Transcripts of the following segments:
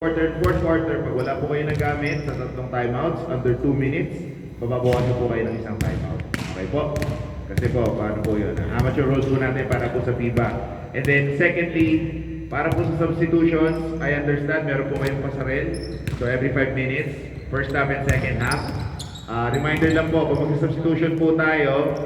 Fourth quarter, pag wala po kayo nagamit sa tatlong timeouts, under 2 minutes, pababawasan po kayo ng isang timeout. Okay po? Kasi po, paano po yun? Amateur rules po natin para po sa FIBA. And then, secondly, para po sa substitutions, I understand, meron po kayong pasarel. So, every 5 minutes, first half and second half. Reminder lang po, kung mag-substitution po tayo,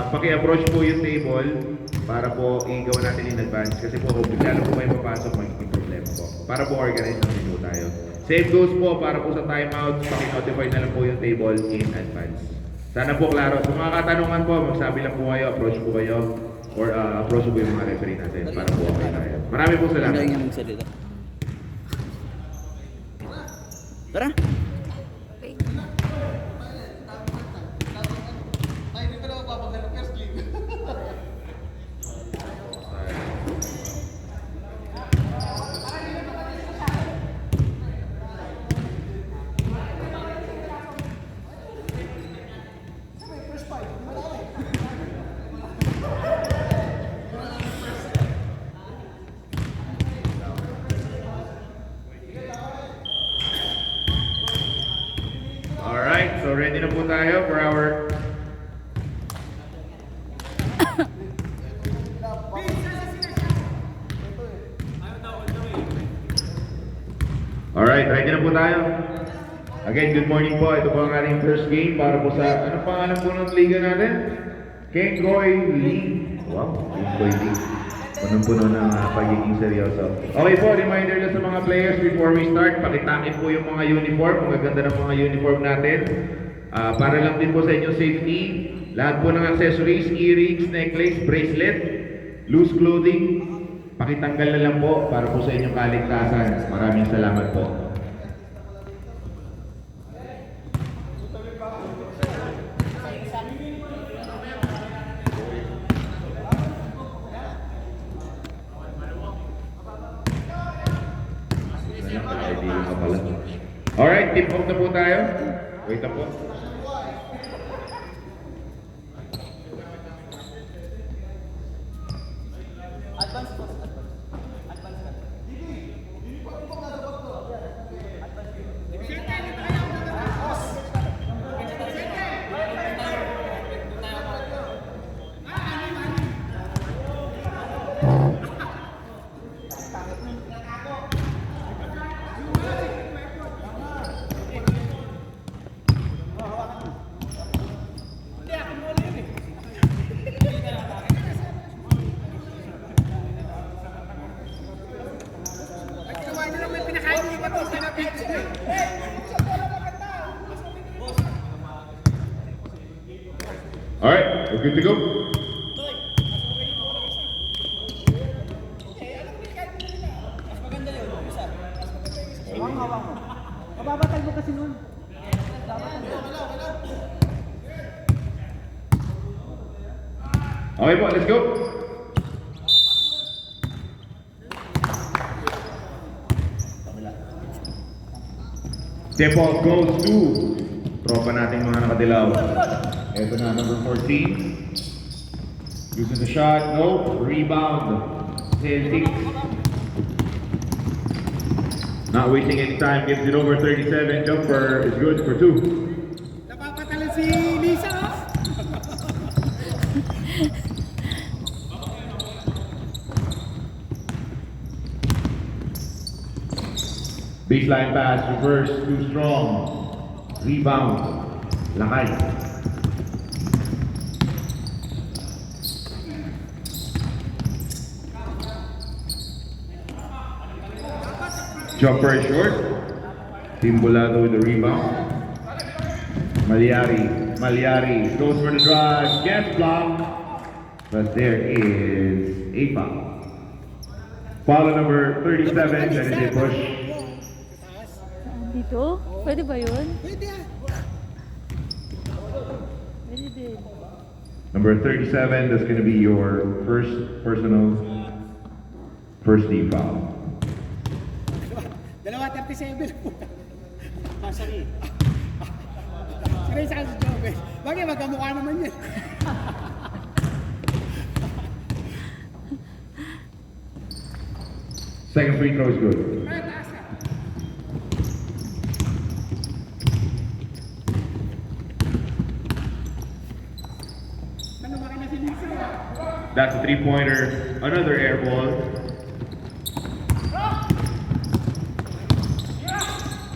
paki-approach po yung table para po i-gawa natin in advance. Kasi po, kung bigla po kayo papasok, magiging problema po. Para po organize natin po tayo. Same goes po para po sa timeouts, paki-notify na lang po yung table in advance. Sana po klaro. Sa mga katanungan po, magsabi lang po kayo, approach po kayo, or approach po yung mga referee natin para po okay tayo. Marami po salamat. Tara! Alright, so ready na po tayo for our Alright, ready na po tayo. Again, good morning po. Ito po ang ating first game para po sa, ano pangalan po ng liga natin? Kengoy League. Wow, Kengoy League. Punong-puno ng pagiging seryoso. Okay po, reminder lang sa mga players before we start, pakitakin po yung mga uniform. Ang gaganda ng mga uniform natin. Para lang din po sa inyong safety. Lahat po ng accessories, earrings, necklace, bracelet, loose clothing, pakitanggal na lang po para po sa inyong kaligtasan. Maraming salamat po. Alright, tip off na po tayo. Wait na po. Alright, we're good to go. Mababatal mo kasi nun. Okay po, let's go. Tip off goes to tropa nating mga nakadilaw. Ito na, number 14. Uses the shot, no, rebound. Celtics. Not wasting any time, gives it over 37. Jumper is good for 2. Napapatalo si Lisa. Baseline pass, reverse, too strong. Rebound, Lakay. Jumper is short. Timbolado with the rebound. Maliari goes for the drive, gets blocked, but there is a foul. Foul number 37, that is a push. Dito? Pwede ba yun? Pwede ah. Pwede din. Number 37, that's going to be your first personal first team foul. Dalawa 37. Sorry. Sorry sa si Jobe. Bagay magkamukha naman yan. Second free throw is good. That's a three-pointer. Another air ball.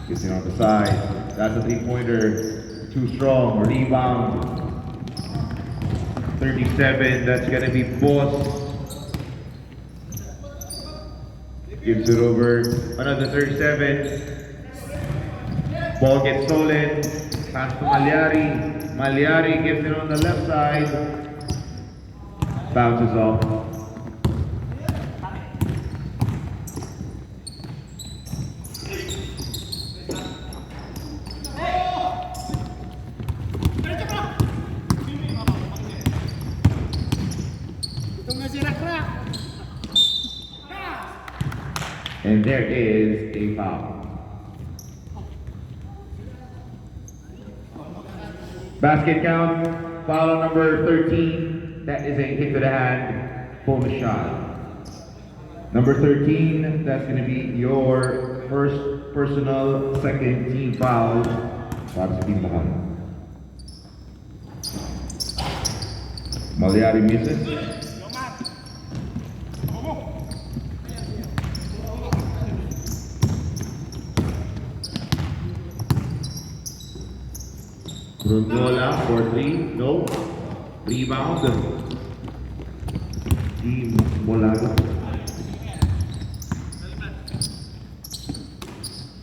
Gets it on the side. That's a three-pointer. Too strong. Rebound. 37. That's gonna be Boss. Gives it over. Another 37. Ball gets stolen. Pass to Malyari. Malyari gives it on the left side. Bounces off. Ito nga si Rakrak. And there is a foul. Basket count, foul number 13. That is a hit to the hand, bonus shot. Number 13, that's going to be your first personal second team foul para sa team Mahal. Malyari misses. Brungola for three, no. Rebound. Team Molaga.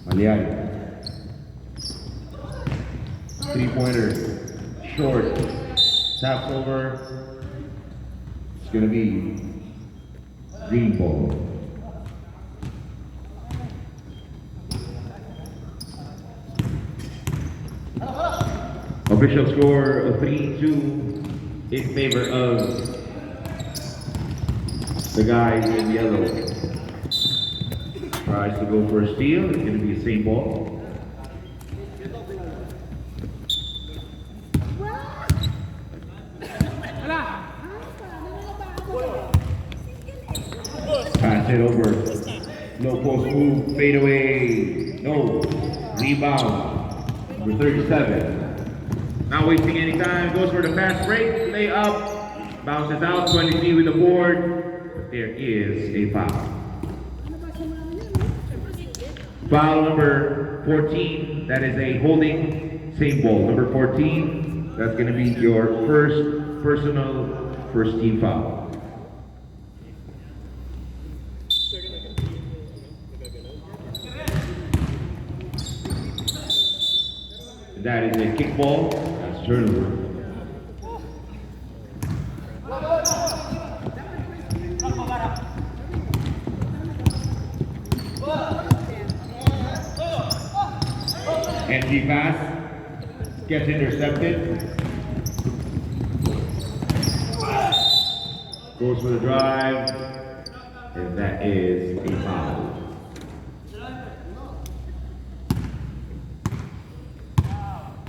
Malyari. Three-pointer. Short. Taps over. It's gonna be green ball. Official score of 3-2 in favor of the guys in yellow. Tries to go for a steal. It's going to be the same ball. Pass it over. No post move. Fade away. No. Rebound. Number 37. Not wasting any time, goes for the fast break, lay up, bounces out, 23 with the board. There is a foul. Foul number 14, that is a holding, same ball. Number 14, that's going to be your first personal first team foul. That is a kickball. That's turnover. Empty pass. Gets intercepted. Goes for the drive. And that is a foul.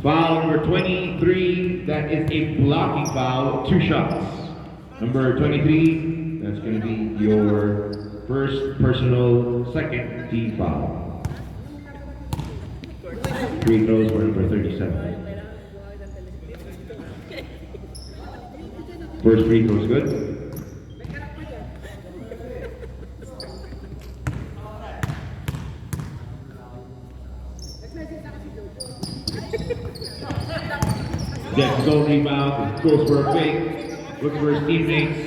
Foul number 23, that is a blocking foul, 2 shots. Number 23, that's going to be your first personal second team foul. Free throws for number 37. First free throw is good. Gets his own rebound, goes for a fake, looks for his teammates,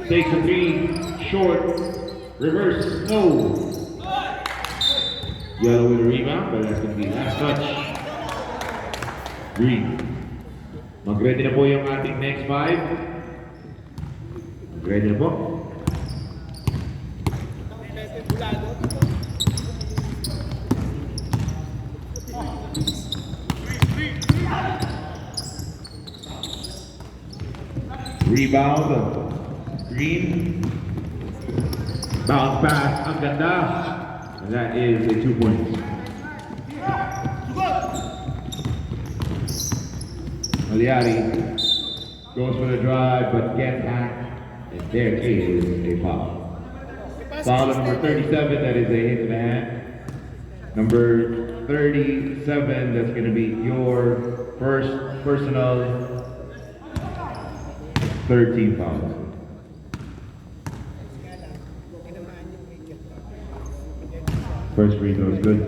takes a three, short, reverse, no. Yellow with a rebound, but that's going to be last touch. Green. Mag-ready na po yung ating next 5. Mag-ready na po. Rebound, Green, bounce pass, ang ganda, and that is a 2 points. Malyari goes for the drive, but gets hacked, and there is a foul. Foul number 37, that is a hit to the hand. Number 37, that's going to be your first personal 13 foul. First free throw is good.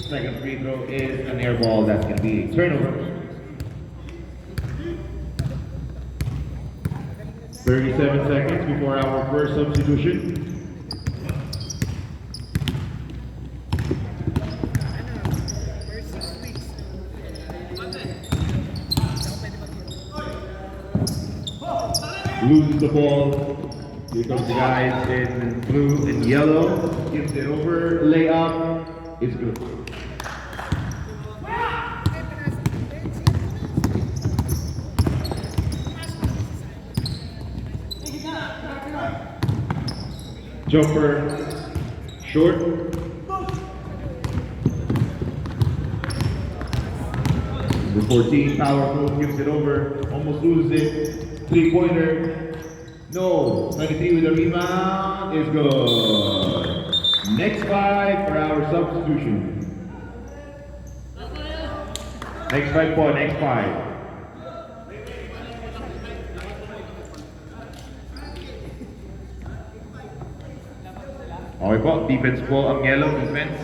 Second free throw is an air ball. That's going to be a turnover. 37 seconds before our first substitution. Loses the ball. Here comes the guys in blue and yellow. Gives it over. Layup is good. Jumper, short. Number 14, power move, gives it over, almost loses it. Three-pointer, no. 23 with a rebound, is good. Next five for our substitution. Next five po, next five. Okay po, defense po ang yellow, defense.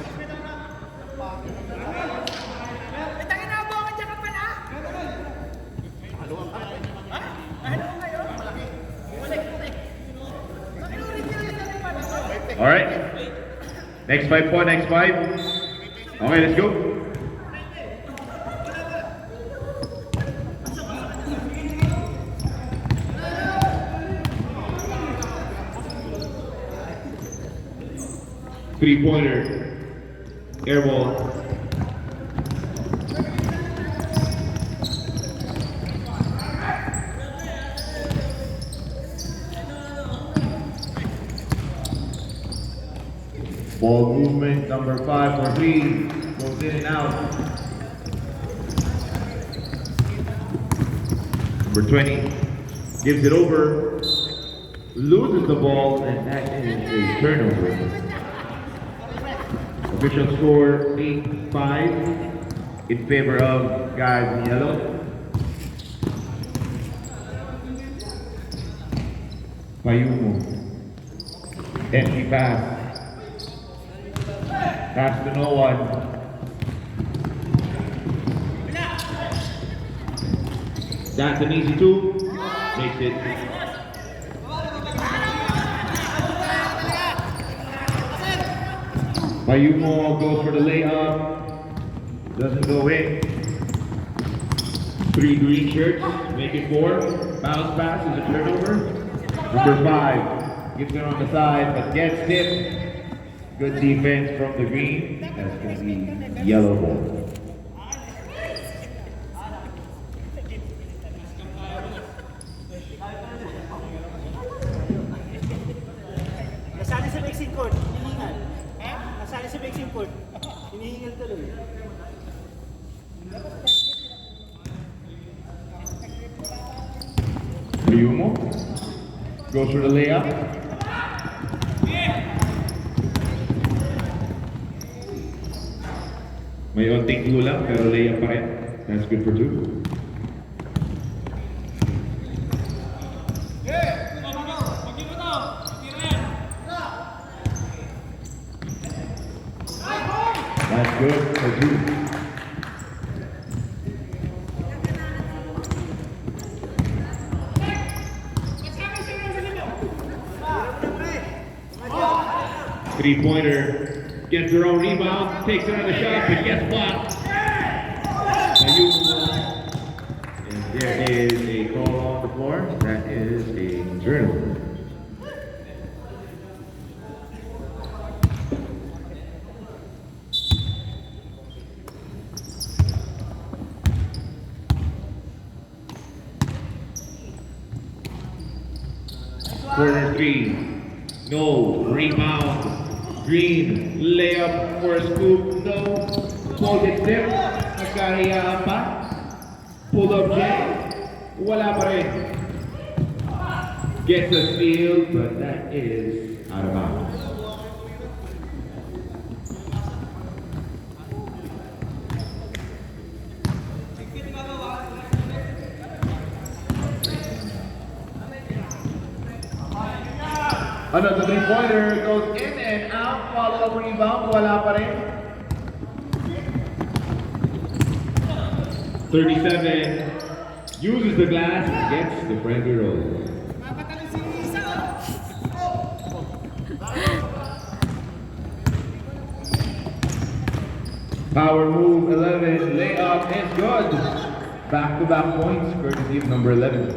Alright. Next five po, next five. Okay, let's go. Three-pointer, air ball. Ball movement, number 5 for 3, goes in and out. Number 20, gives it over, loses the ball, and that is a turnover. Official score 8-5 in favor of guys in yellow. Payumo. Empty pass. Pass to no one. That's an easy two. Makes it. Payumo goes for the layup. Doesn't go in. 3 green shirts. Make it 4. Bounce pass is a turnover. Number 5 gives it on the side but gets tipped. Good defense from the green. That's going to be yellow ball. Nasali sa mixing court, hinihingal. Nasali sa mixing court, hinihingal tuloy. Payumo goes for the layup. May onting kulang pero layup pa rin. That's good for 2. That's good for 2. Three-pointer, gets her own rebound, takes another shot, but gets blocked. And there is a call on the floor. That is a turnover. Corner 3, no, rebound. Green, layup for a scoop, no. Ball gets tipped, nagkahiyaan pa. Pull up Jay, wala pa rin. Gets a steal, but that is out of bounds. Another three-pointer goes in and out. Follow-up rebound. Wala pa rin. 37. Uses the glass. Gets the friendly roll. Mapatalo si Isa, oh. Power move 11. Layup is good. Back-to-back points courtesy of number 11.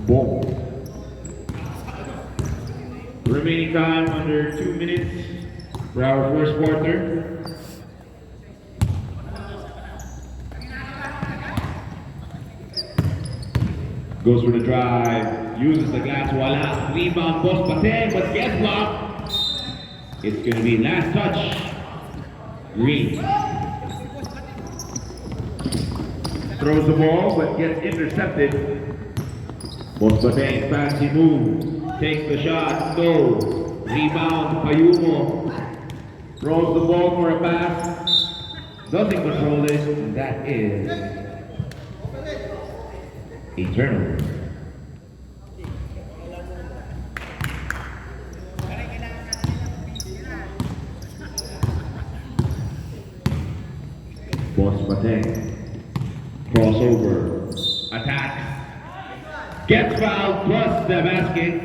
Boom. Remaining time under 2 minutes for our first quarter. Goes for the drive, uses the glass, voila, rebound, post Bateng, but guess what? It's gonna be last touch. Green. Throws the ball, but gets intercepted. Post Bateng, fancy move. Takes the shot, goes. Rebound, Payumo. Throws the ball for a pass. Doesn't control it, and that is a turnover. Boss Bateng. Crossover. Attacks. Gets fouled plus the basket.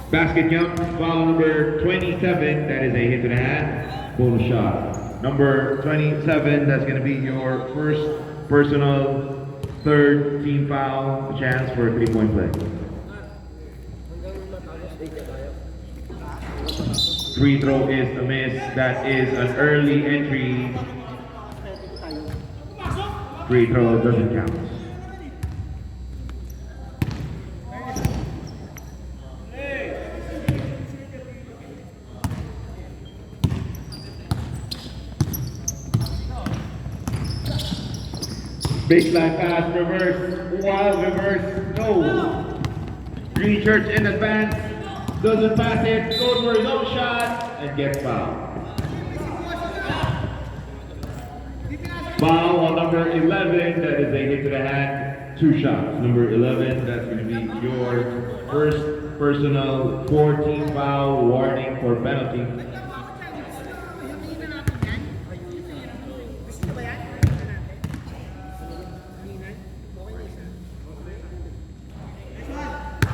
Basket count, foul number 27, that is a hit to the hand. Bonus shot. Number 27, that's going to be your first personal third team foul, chance for a three-point play. Free throw is a miss. That is an early entry. Free throw doesn't count. Baseline pass, reverse, wild reverse, no. Green Church in advance, doesn't pass it, goes for his own shot, and gets fouled. Foul on number 11, that is a hit to the hand, 2 shots. Number 11, that's going to be your first personal 4-team foul, warning for penalty.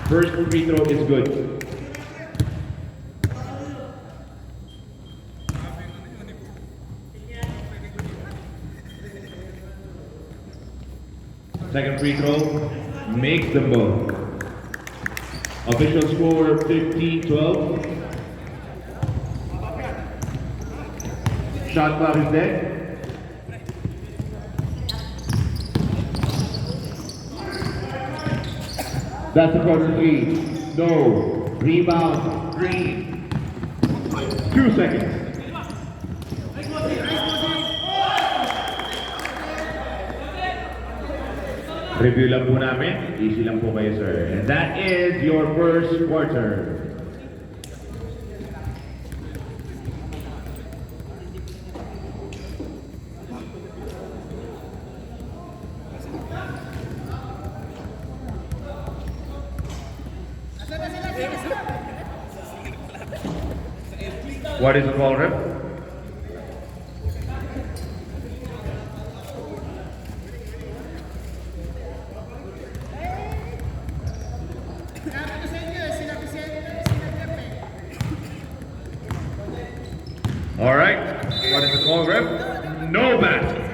First free throw is good. Second free throw makes them both. Official score 15-12. Shot clock is dead. That's a corner three. No. Rebound. Green. 2 seconds. Review lang po namin. Easy lang po kayo, sir. And that is your first quarter. What is the call, ref? All right. What is the call, ref? No basket.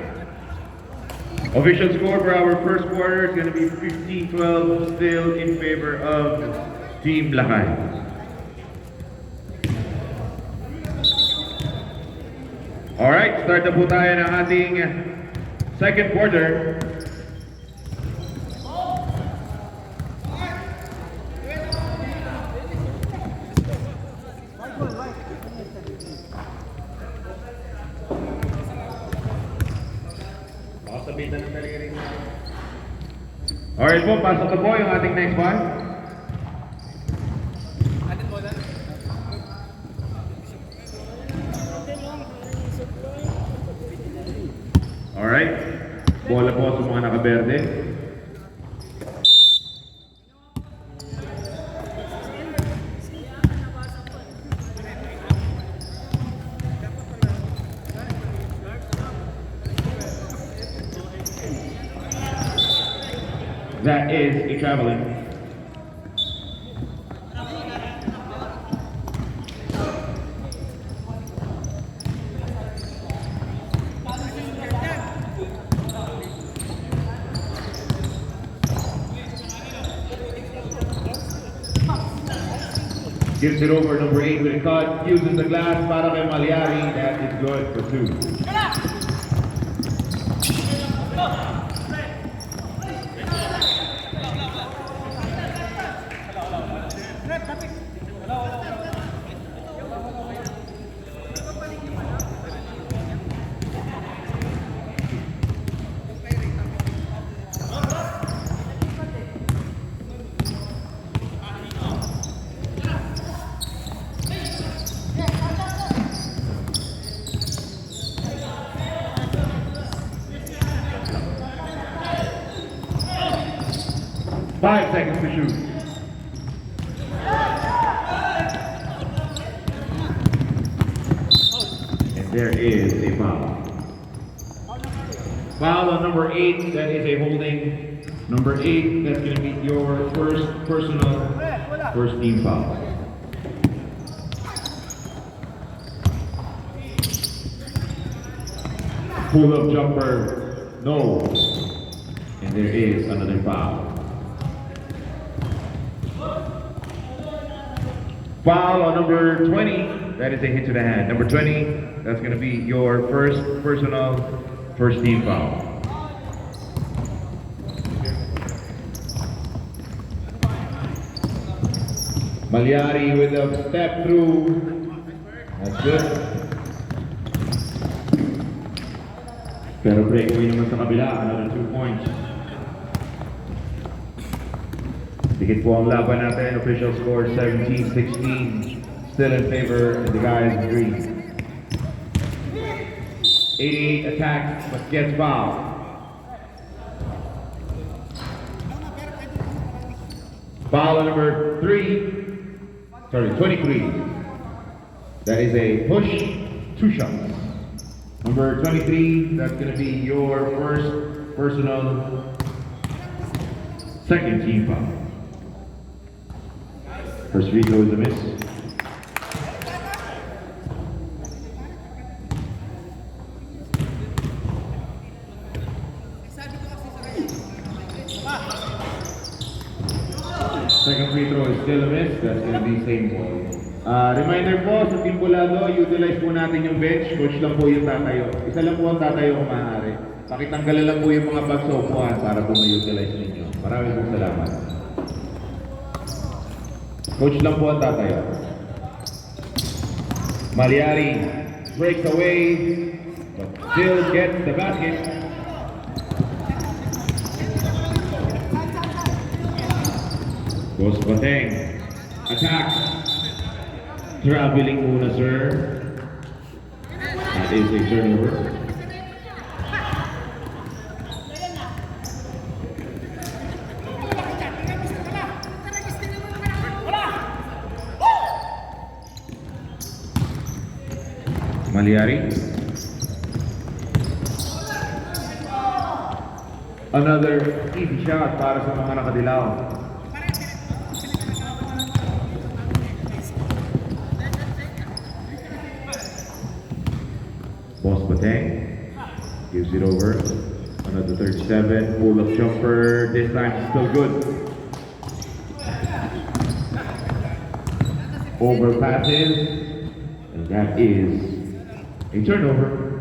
Official score for our first quarter is going to be 15-12, still in favor of Team Lakay. All right, start na po tayo ng ating second quarter. Alright po, pasok na po yung ating next one. Alright, bola po sa mga nakaberde. That is a traveling. Gives it over, number 8 with a cut, uses the glass para kay Malyari. That is good for 2. Five seconds to shoot. And there is a foul. Foul on number 8, that is a holding. Number 8, that's going to be your first personal, first team foul. Pull-up jumper, no. And there is another foul. Foul on number 20, that is a hit to the hand. Number 20, that's going to be your first personal, first team foul. Malyari with a step through. That's good. Pero breakaway naman sa kabila, another 2 points. Dikit po ang laban natin. Official score 17-16. Still in favor of the guys in green. 88 attacks, but gets fouled. Foul on number 23. That is a push, 2 shots. Number 23, that's going to be your first personal, second team foul. First free throw is a miss. Second free throw is still a miss. That's going to be same ball. Reminder po, sa Team Bulado, utilize po natin yung bench. Coach lang po yung tatayo. Isa lang po ang tatayo kung maaari. Pakitanggalan lang po yung mga bag sa upuan para po ma-utilize ninyo. Maraming pong salamat. Coach lang po ang tatayo. Malyari breaks away, but still gets the basket. Goes Bateng. Attack. Traveling muna, sir. That is a turnover. Malyari. Another easy shot para sa mga nakadilaw. Boss Bateng gives it over. Another 37, pull-up jumper. This time still good. Overpasses, and that is a turnover.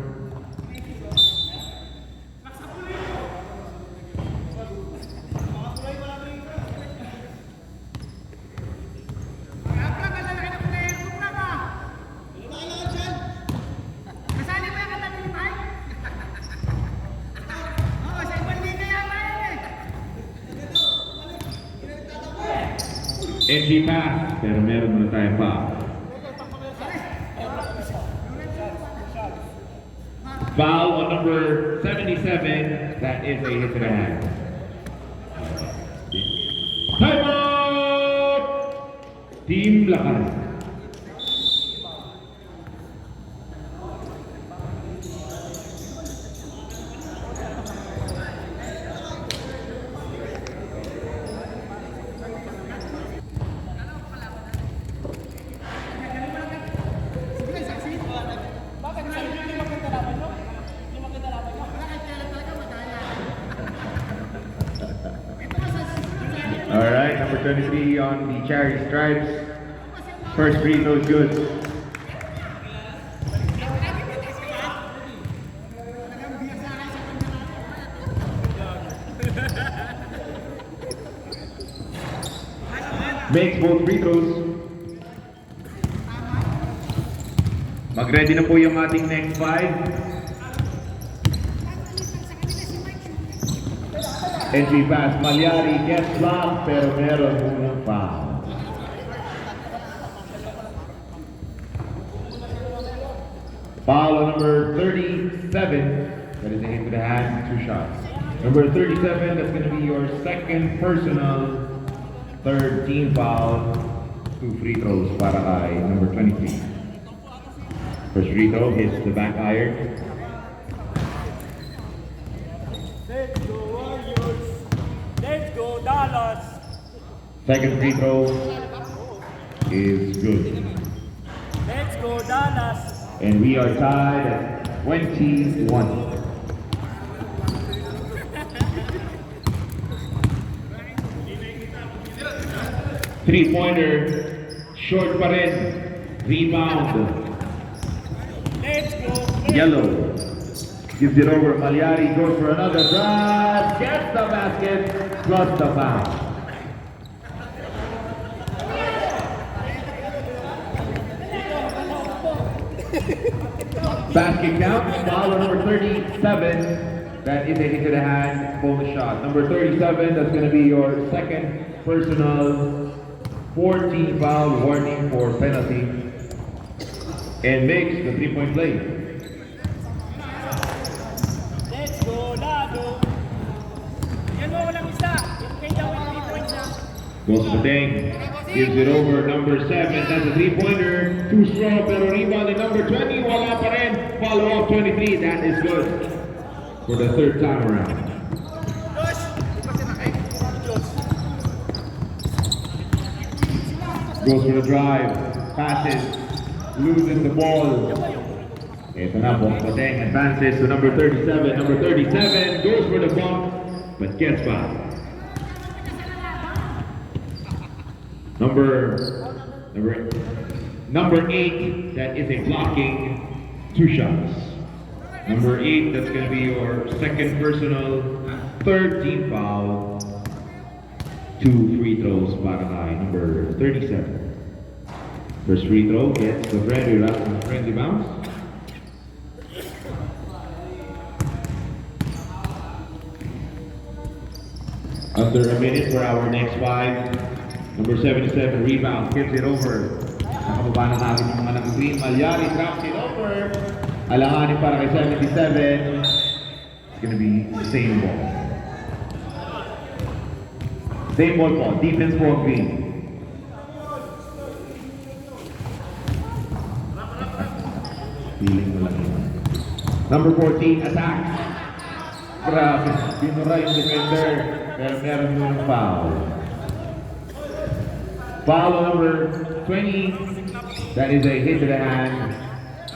Edgy pass, pero meron muna tayo pa. Foul on number 77, that is a hit to the hand. Time out! Team Lakas. number 23 on the cherry stripes. First free throw is good. Makes both free throws. Mag-ready na po yung ating next five. Entry pass, Malyari gets blocked pero meron munang foul. Foul on number 37. That is a hit to the hand, 2 shots. Number 37, that's going to be your second personal, third team foul, 2 free throws para kay number 23. First free throw hits the back iron. Let's go Warriors! Let's go Dallas! Second free throw is good. Let's go Dallas! And we are tied at 21. Three-pointer, short pa rin. Rebound. Let's go! Yellow. Gives it over. Malyari goes for another drive. Gets the basket. Plus the foul. Basket count. Foul on number 37. That is a hit to the hand. Bonus shot. Number 37. That's going to be your second personal 14 foul warning for penalty. And makes the 3-point play. Let's go Lado! Yan mo walang isa! Yung kay daw yung 3 points na. Goes to Deng. Gives it over. Number 7. That's a 3-pointer. Too strong pero rebound. And number 20. Wala pa rin. Follow up 23. That is good. For the third time around. Goes for the drive. Passes. Loses the ball. Ito na, Deng advances to number 37. Number 37 goes for the bump, but gets by. Number 8, that is a blocking 2 shots. Number 8, that's going to be your second personal, third team foul. 2 free throws para kay number 37. First free throw gets the friendly bounce. Under a minute for our next 5. Number 77 rebound, gives it over. Nakababa na natin yung mga nag-green. Malyari drops it over. Alanganin para kay 77. It's gonna be the same ball. Same ball po. Defense po ang green. Feeling mo lang yun. Number 14, attack. Grabe. Binura yung defender. Pero meron mo ng foul. Foul on number 20. That is a hit to the hand.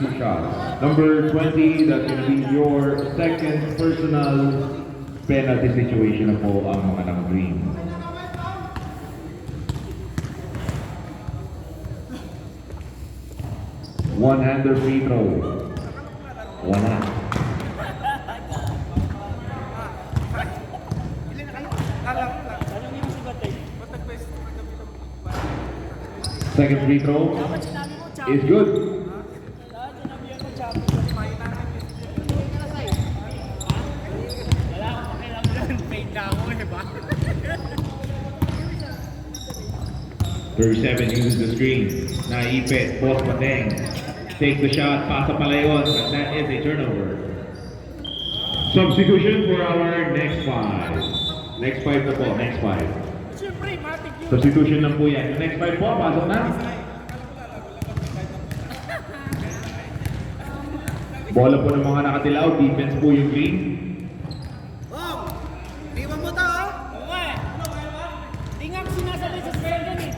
2 shots. Number 20, that's going to be your second personal penalty situation na po ang mga nag-green. One-hander free throw. One hand. Second free throw is good. Thirty-seven uses the screen. Naipit, boss Mateng. Takes the shot, pasa palayon, but that is a turnover. Substitution for our next 5. Next 5 na po, next 5. Substitution lang po yan. Yung next 5 po, pasok na. Bola po ng mga nakatilaw, defense po yung green. Iwan mo to, oh! Oo nga eh. Di nga ako sinasabi sa square eh.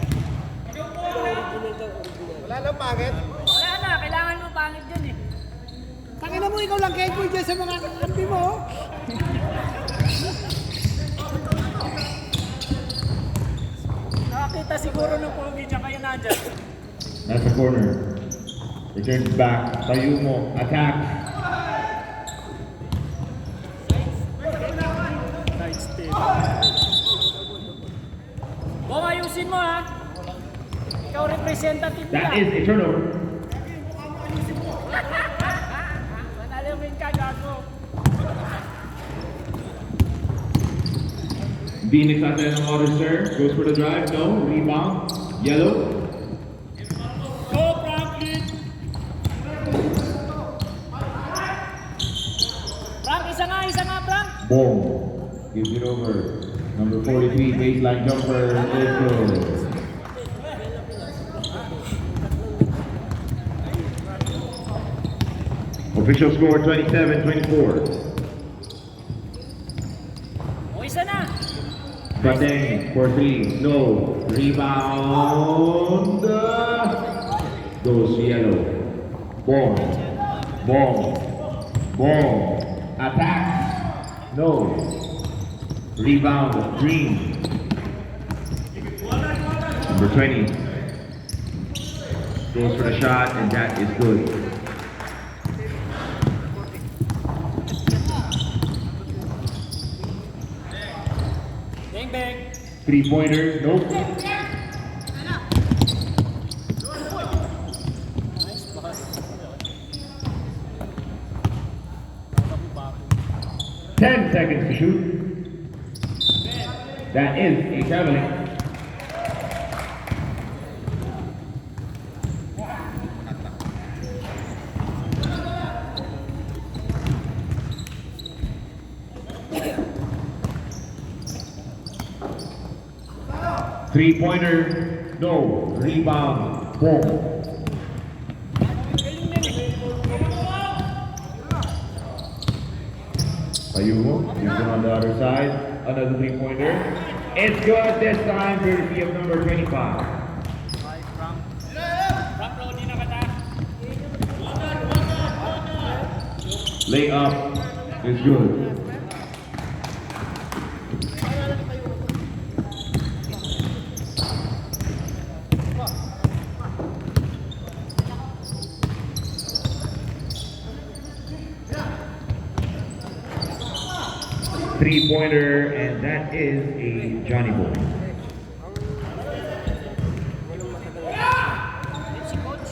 Wala lang pangit? Wala na, kailangan mo pangit dyan eh. Tangina mo, ikaw lang kay dyan sa mga kakampi mo, oh. dyan. Nasa corner. Returns back. Payumo. Attack. Side step. Bong, ayusin mo ha. Ikaw representative That nila. is a turnover. Manalamin ka, gago. Phoenix at the order, sir. Goes for the drive. No. Rebound. Yellow. Go, Franklin! Frank, isa nga, Frank! Bong. Gives it over. Number 43, baseline jumper. Is good. Official score 27-24. O, isa na! Bateng for 3. No. Rebound. Goes yellow. Bong. Bong. Bong. Attack. No. Rebound. Green. Number 20. Goes for the shot and that is good. Bang, bang! 3-pointer. Nope. Nice pass. 10 seconds to shoot. That is a traveling. Three-pointer, no. Rebound, boom. Payumo, he's on the other side. Another three-pointer. It's good this time, courtesy of number 25. Frank, Rodi na kata. Layup is good. Three-pointer, and that is a Johnny Boy. Si coach.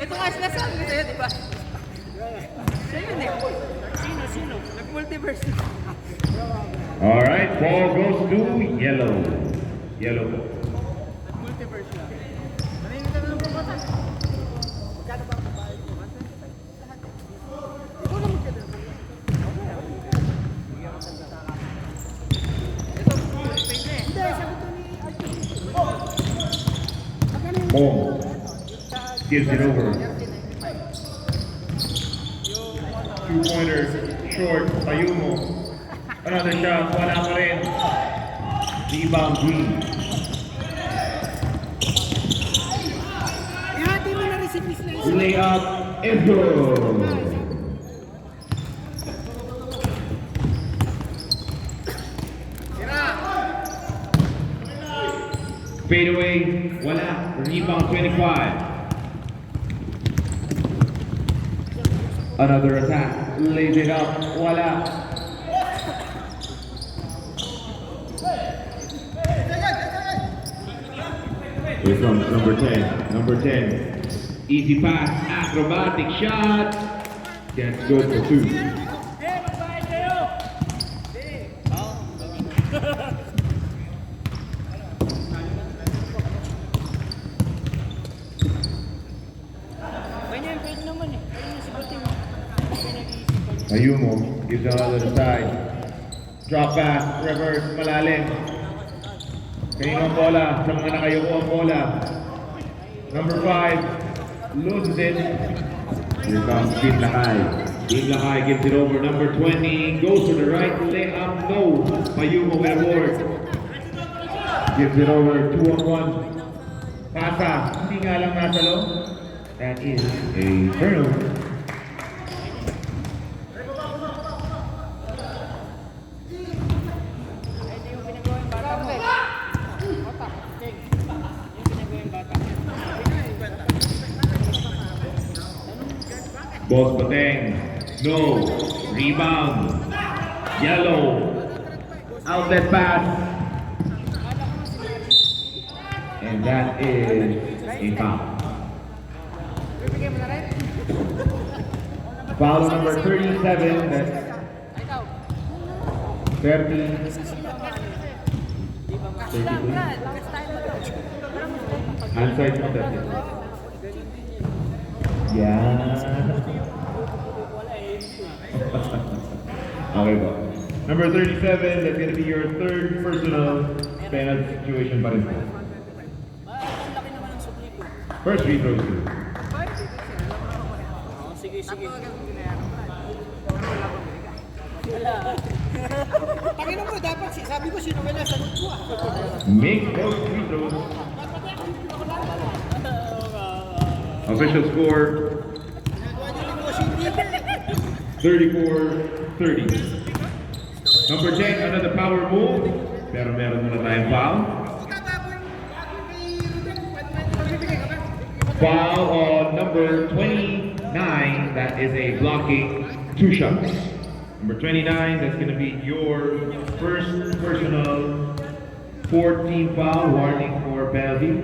Ito nga sinasabi ko sa'yo, di ba? Siya yun eh. Sino? Nag-multiverse. All right, ball goes to yellow. Yellow. Nag-multiverse siya. Ano yung ng promotion? Magkano ba ang kabayad mo? Lahat eh. Ikaw na magkano. Ito, pwede. Hindi, sabi ko ni Archie. Ball gives it over. Two-pointer, short, Payumo. Another shot, wala pa rin. Rebound, Green. Ihati mo na rin si Chris na isa. Layup is good. Fadeaway, wala. Rebound 25. Another attack, lays it up, wala. Here comes number 10. Number 10. Easy pass, acrobatic shot. Gets good for 2. Magbayad kayo! Pwede naman eh. Pwede yung sigutin mo. Pinag-iisipan niya. Ayumo gives it on the other side. Drop pass, reverse, malalim. Kanino ang bola? Sa mga nakayuko ang bola. Number 5, loses it. Here comes Team Lakay. Team Lakay gives it over. Number 20 goes to the right, layup, no. Payumo with a board. Gives it over, 2-on-1. Pasa, hindi nga lang nasa loob. That is a turnover. Boss Bateng. No. Rebound. Yellow. Outlet pass. And that is a foul. Bibigay mo na rin? Foul number 37. That's Ikaw. 30. Onside mo dati. Yeah. Okay po. Number 37, that's gonna be your third personal penalty situation pa rin po. First free throw shoot. Panginoon mo, dapat sabi ko sino wala sagot ko ah. Make those free throws. Official score, 34-30. Number 10, another power move. Pero meron muna tayong foul. Foul on number 29, that is a blocking 2 shots. Number 29, that's going to be your first personal 14 foul, warning for penalty.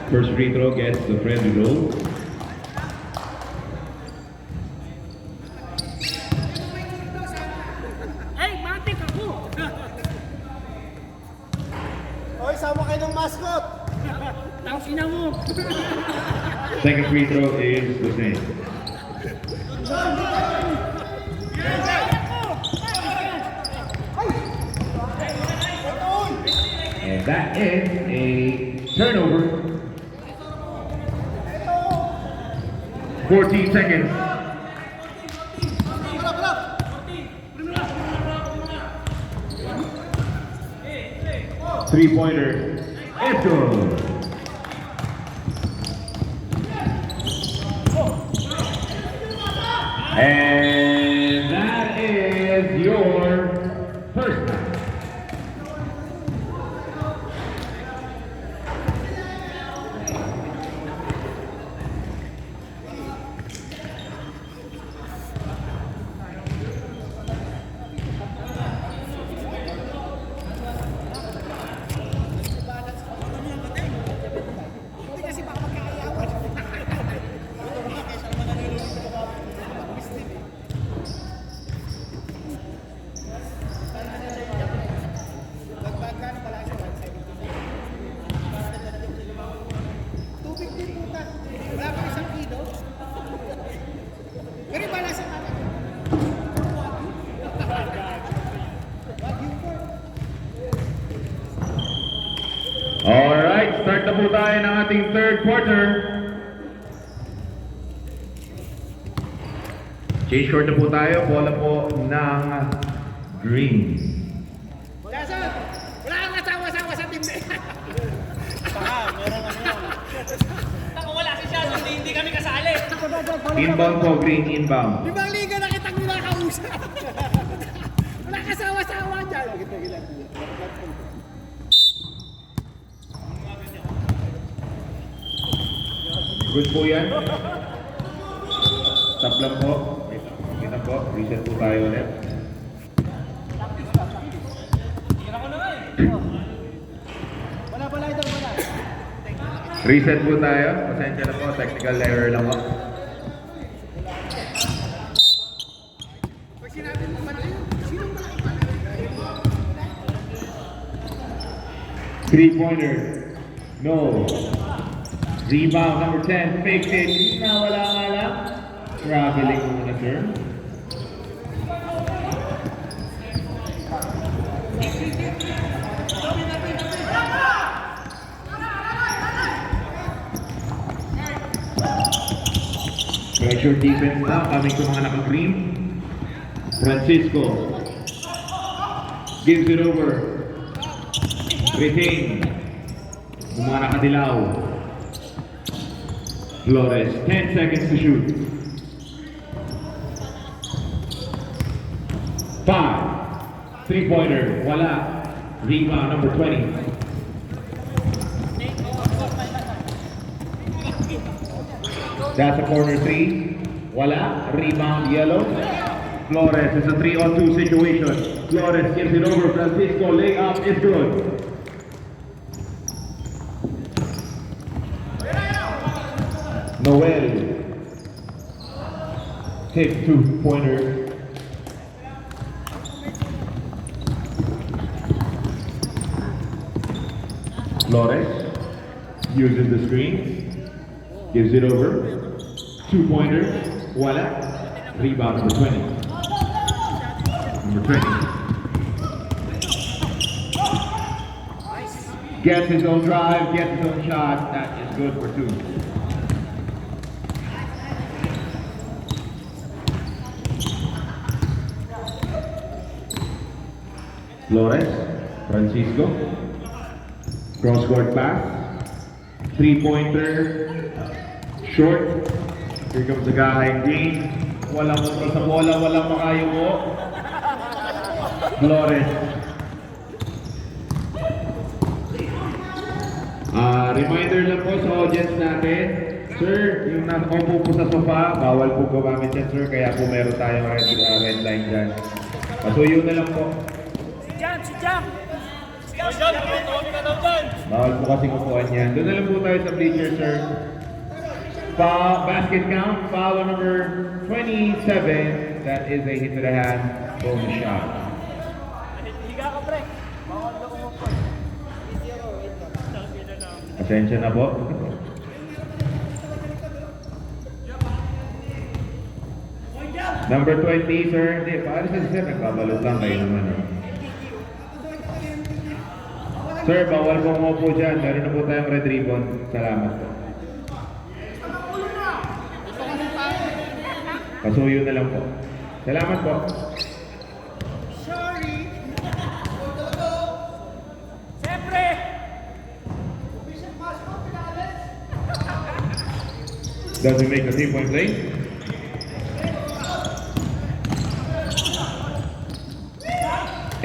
First free throw gets the friendly roll. Ay, matik ako! Oy, sama kayo ng mascot! Tapos ina mo! Second free throw is the same. And that is a turnover. 14 seconds. Three-pointer. It's good. And that is your first time. Tubig din puta. Wala pa isang kilo. Pero bala sa kanya. Alright, start na po tayo ng ating third quarter. Change short na po tayo, bola po ng green. Jason, wala kang kasawa-sawa sa team na yan. Inbound po, green inbound. Ibang liga na kitang nilakausap. Wala kasawa-sawa dyan. Good po yan. Stop lang po. Kita po, reset po tayo ulit. Wala pala ito, wala. Reset po tayo. Pasensya na po, technical error lang po. Pag sinabi mo pala yun, sinong malaki pa? Three-pointer. No. Rebound number 10. Fake it. Nawala nga lang. Traveling muna, sir. Pressure defense na. Coming to mga naka-green. Francisco. Gives it over. Retain. Yung mga nakadilaw. Flores, 10 seconds to shoot. 5. Three-pointer, wala. Rebound number 20. That's a corner three. Wala. Rebound yellow. Flores is a 3-on-2 situation. Flores gives it over. Francisco layup is good. Noel takes 2-pointer. Flores uses the screen, gives it over. 2-pointer. Wala. Rebound number 20. Number 20. Gets his own drive, gets his own shot. That is good for 2. Flores, Francisco, cross-court pass, 3-pointer, short. Here comes the guy, Green. Walang control sa bola, walang makayuko. Flores. Reminder lang po sa audience natin, sir, yung nakaupo po sa sofa, bawal po gumamit yan, sir, kaya po meron tayong red line dyan. Pasuyo na lang po. Bawal po kasi kukuhan yan. Doon na lang po tayo sa bleacher, sir. Basket count, foul number 27. That is a hit to the hand, bonus shot. Higa ka, pre. Bawal na umupo. Pasensya na po. Number 20, sir. Hindi, paano sa sir? Nagbabalot lang kayo naman. Sir, bawal po umupo dyan. Meron na po tayong red ribbon. Salamat po. Pasuyo na lang po. Salamat po. Does he make the 3-point play?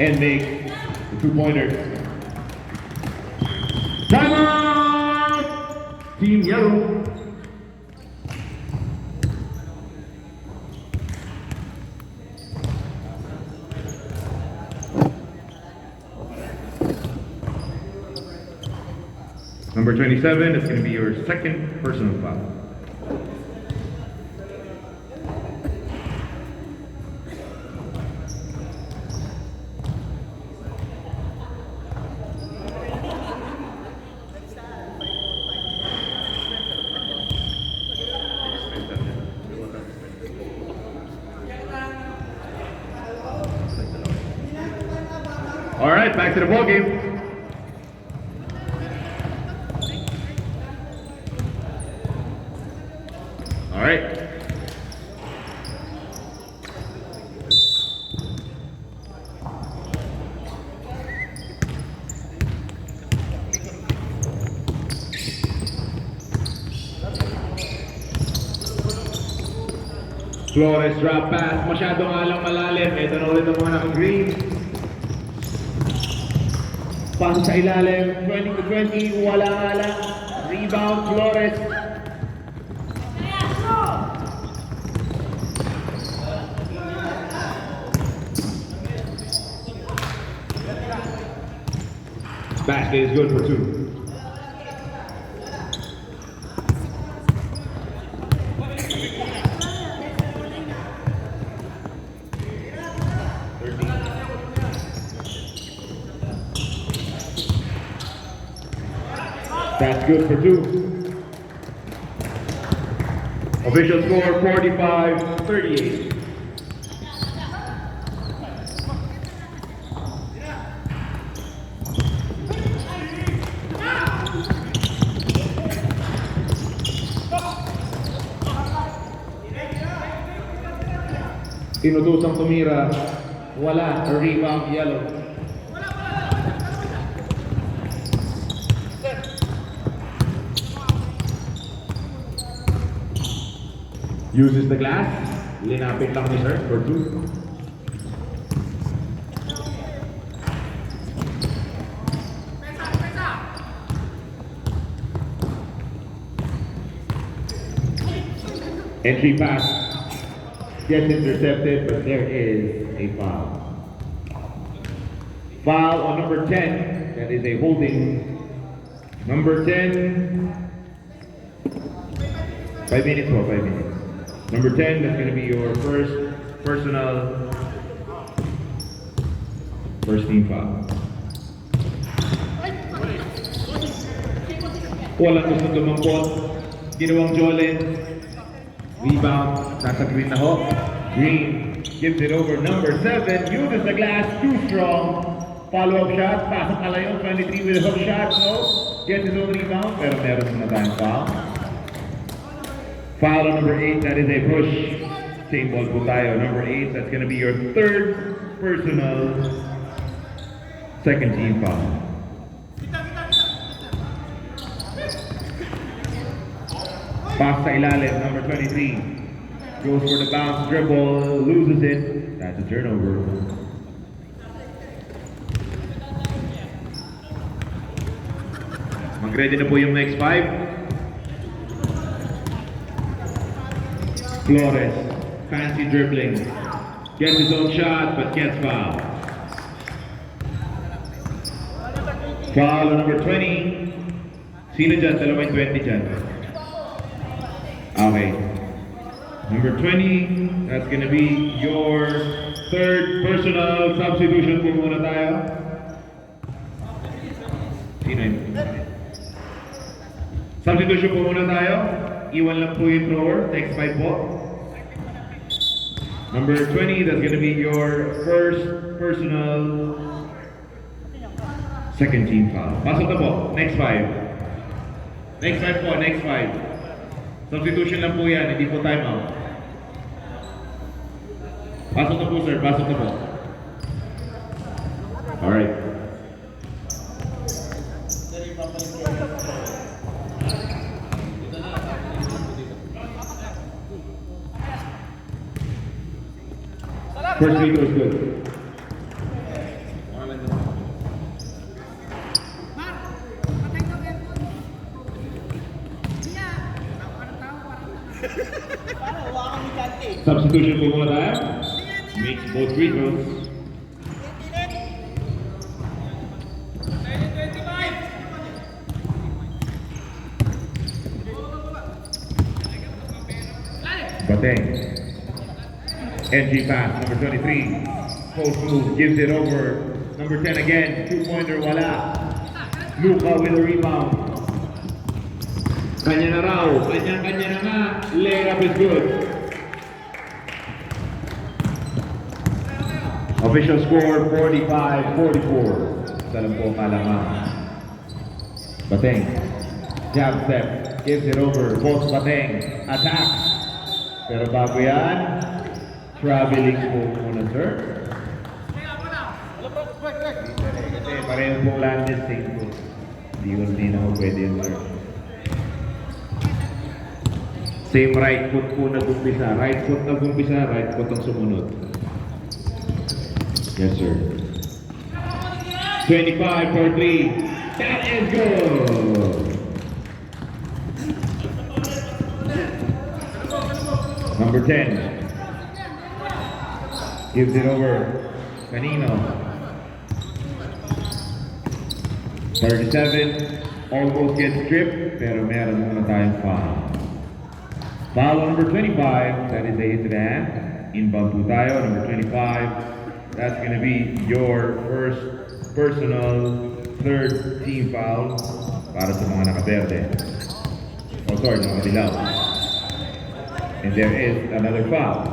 And make the 2-pointer. Timeout! Team Yellow. Number 27 is going to be your second personal foul. All right, back to the ball game. All right. Flores drop pass, masyadong alang malalim. Ito na ulit ang mga naka-green. Pass sa ilalim, 20 to 20, wala nga lang. Rebound, Flores. Basket is good for 2. That's good for 2. Official score 45-38. Tinutosang tumira, wala, a rebound yellow. Uses the glass, linapit lang ni sir for 2. Entry pass gets intercepted, but there is a foul. Foul on number 10. That is a holding. Number 10. 5 minutes or 5 minutes. Number 10, that's going to be your first personal first team foul. Walang gusto lumampot. Ginawang Jolin. Rebound. Nasa green na ho. Green gives it over. Number 7 uses the glass. Too strong. Follow-up shot. Pasok Alayon. 23 with a hook shot. No. Gets his own rebound. Pero meron na tayong foul. Foul on number 8. That is a push. Same ball po tayo. Number 8. That's going to be your third personal second team foul. Pass sa ilalim, number 23. Goes for the bounce, dribble, loses it. That's a turnover. Mag-ready na po yung next 5. Flores, fancy dribbling. Gets his own shot, but gets fouled. Foul on number 20. Sino dyan? Dalawang 20 dyan. Okay. Number 20, that's gonna be your third personal substitution po muna tayo. Sino yun? Substitution po muna tayo. Iwan lang po yung thrower. Next 5 po. Number 20, that's gonna be your first personal second team foul. Pasok na po. Next 5. Next 5 po. Next 5. Substitution lang po yan, hindi po time out. Pasok na po sir, pasok na po. Alright. First free throw is good. Substitution po muna tayo. Makes both free throws. Bateng. Entry pass, number 23. Post move, gives it over. Number 10 again, two-pointer, wala. Luka with a rebound. Kanya na raw, kanya na nga. Layup is good. Official score 45-44. Salam po kalamang. Bateng. Jab step. Gives it over. Post Bateng. Attack. Pero bago yan, traveling po muna sir. Hindi, pareho po landed same po. Hindi na po pwede yun sir. Same right foot po nag-umpisa. Right foot nag-umpisa, right foot ang sumunod. Yes, sir. 25 for 3. That is good. Number 10. Gives it over. Canino. 37. Almost gets stripped, pero meron muna tayong foul. Foul on number 25. That is a hit to the hand. Inbound po tayo. Number 25. That's going to be your first personal third team foul para sa mga nakaberde. Oh, sorry, nakadilaw. And there is another foul.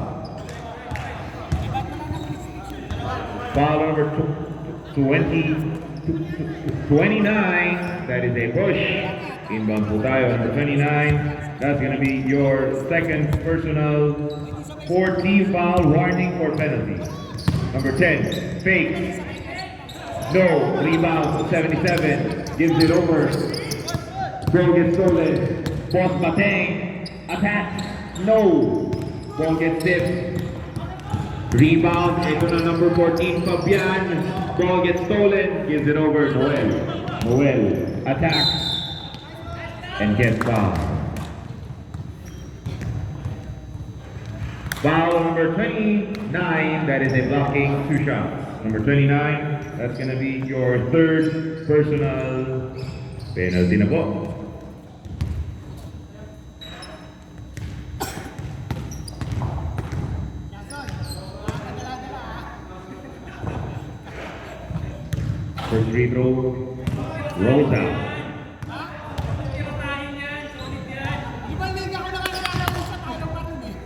Foul number 29. That is a push. Inbound po tayo. Number 29. That's going to be your second personal fourth team foul, warning for penalty. Number 10, fake. No, rebound, 77. Gives it over. Ball gets stolen. Boss Bateng. Attack. No. Ball gets tipped. Rebound. Ito na number 14, Fabian. Ball gets stolen. Gives it over. Noel. Attack. And gets fouled. Foul number 29, that is a blocking 2 shots. Number 29, that's going to be your third personal penalty na po. First free throw, rolls out. Di ba hindi ako nakakalala sa tayo pa rin eh.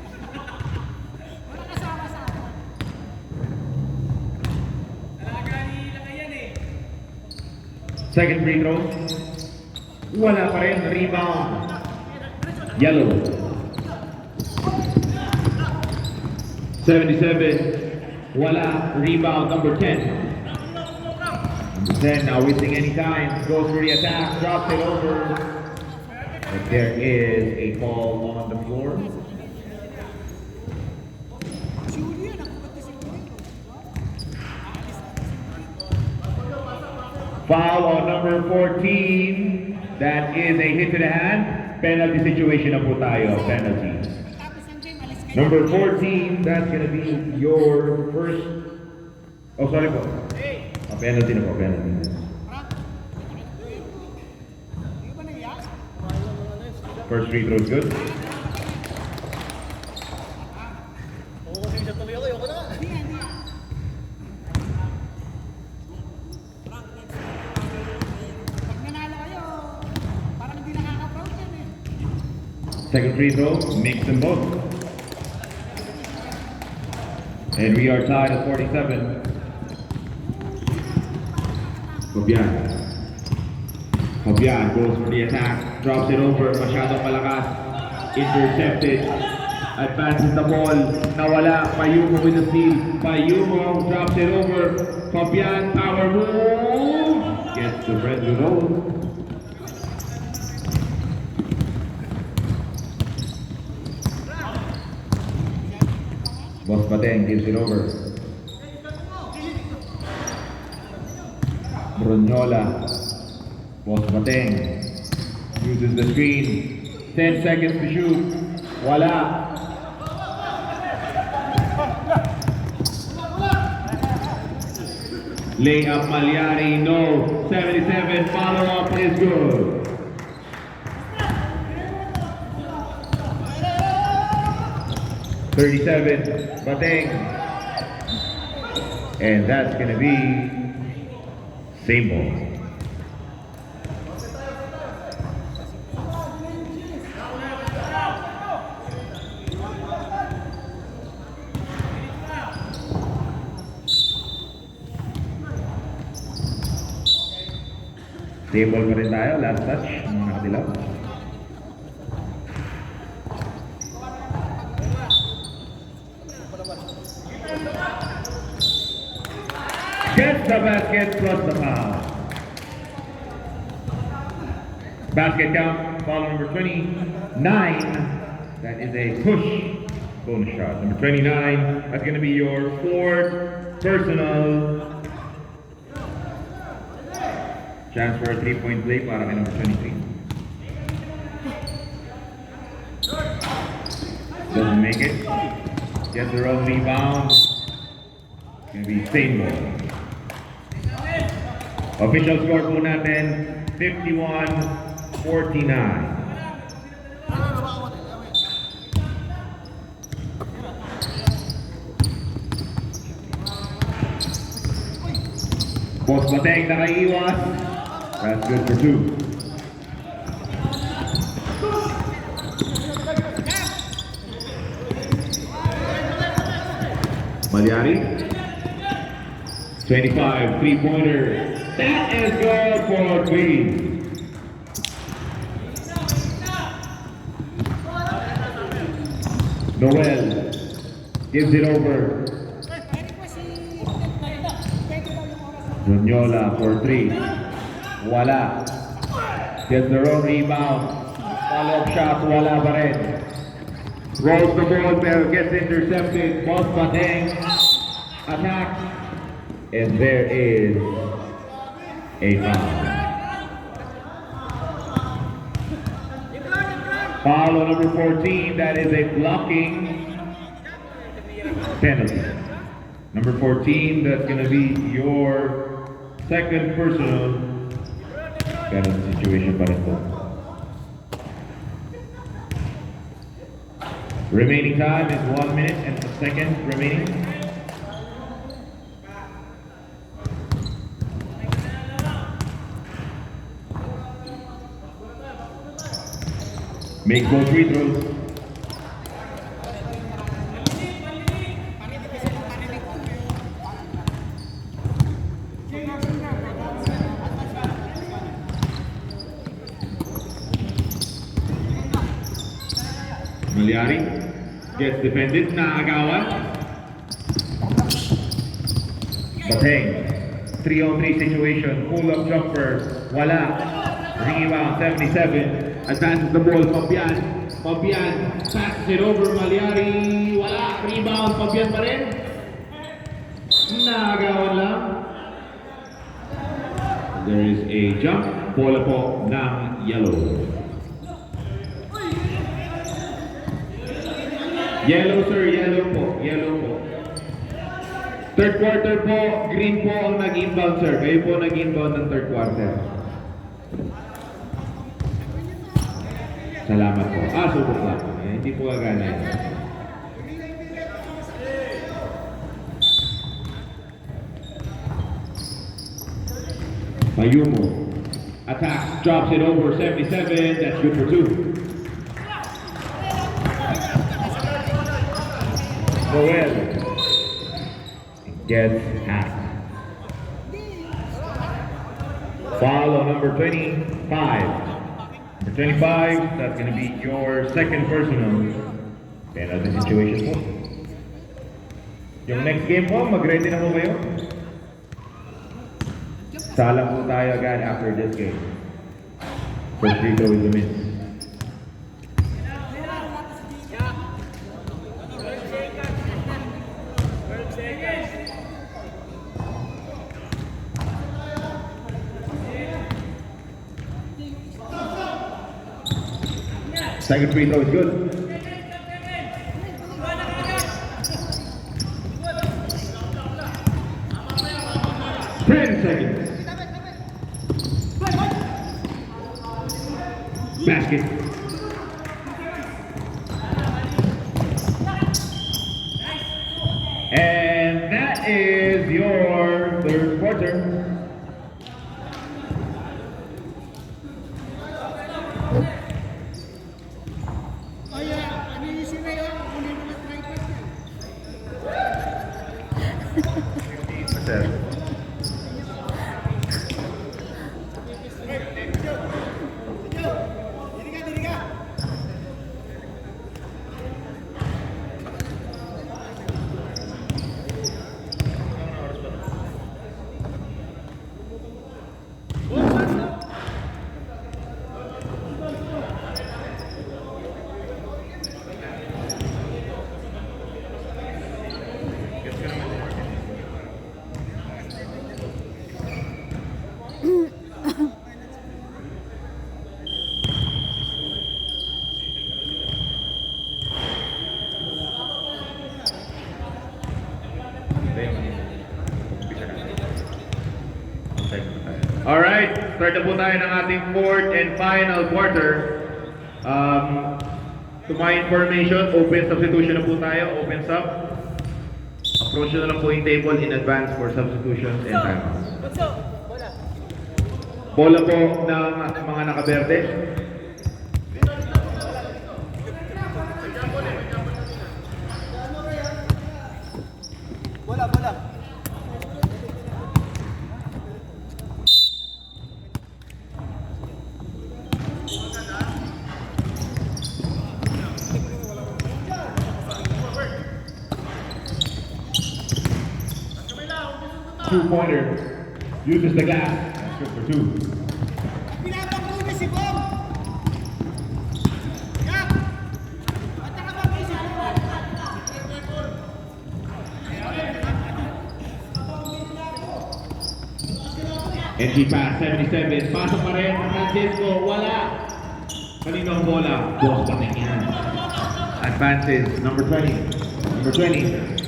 Wala kasama sa akin. Second free throw, wala pa rin, rebound. Yellow. 77, wala, rebound number 10. Number 10 now wasting any time, goes for the attack, drops it over. But there is a ball on the floor. Julian, ako ba't si Julian? Foul on number 14. That is a hit to the hand. Penalty situation na po tayo, penalty. Tapos ang game, alis kayo. Number 14, that's gonna be your first. Oh, sorry po. A penalty na po, penalty. Di ba naiyak? First free throw is good. Pag nanalo kayo, parang hindi nakaka-proud yan eh. Second free throw, makes them both. And we are tied at 47. Fabian. Fabian goes for the attack, drops it over, masyadong malakas, intercepted, advances the ball, nawala, Payumo with the steal, Payumo drops it over, Fabian, power move, gets the red roll. Boss Bateng gives it over. Brunyola. Boss Bateng uses the screen. 10 seconds to shoot. Wala. Layup Malyari, no. 77, follow-up is good. $37, Bateng. And that's gonna be same ball. Same ball pa rin tayo, last touch, mga nakadilaw. Gets the basket plus the foul. Basket count, foul number 29. That is a push bonus shot. Number 29, that's going to be your fourth personal. Chance for a three-point play para kay number 23. Doesn't make it. Gets their own rebound. It's gonna be same ball. Official score po natin, 51-49. Boss Bateng nakaiwas. That's good for two. Malyari. 25, three-pointer. That is good for three. Noel gives it over. Brunyola for three. Wala. Gets their own rebound. Follow-up shot, wala pa rin. Rolls the ball, pero gets intercepted. Boss Bateng. Attack. And there is a foul. Foul on number 14, that is a blocking penalty. Number 14, that's going to be your second personal penalty situation pa rin po. Remaining time is 1 minute and a second remaining. Make both free throws. Malyari gets defended, naagawan. Bateng, 3-on-3 situation, pull-up jumper, wala. Rebound, 77, advances the ball, Pabian, passes it over, Malyari, wala. Rebound, Pabian pa rin. Naagawan lang. There is a jump, bola po ng yellow. Yellow sir, yellow po. Third quarter po, green po ang nag-inbound sir. Kayo po nag-inbound ng third quarter. Salamat po. Subok lang. Hindi po agana yun. Mayumo. Attacks, drops it over, 77. That's good for 2. Noel gets hacked. Foul on number 25. Number 25, that's going to be your second personal penalty situation po. Yung next game po, mag-ready na po kayo. Salang po tayo agad after this game. First free throw is a miss. Second free throw is good. Seconds. Basket. And that is your third quarter. Alright, start na po tayo ng ating fourth and final quarter. To my information, open substitution na po tayo, open sub. Approach na lang po yung table in advance for substitutions and timeouts. Bola po ng mga nakaberde. Bola. 2-pointer. Uses the glass. That's good for 2. Pinapakuna si Bong! Yak! Patakabang si Bong! NG pass, 77. Pasok pa rin. Francisco, wala. Kanino ang bola? Boss pa rin yan. Advances, number 20. Number 20.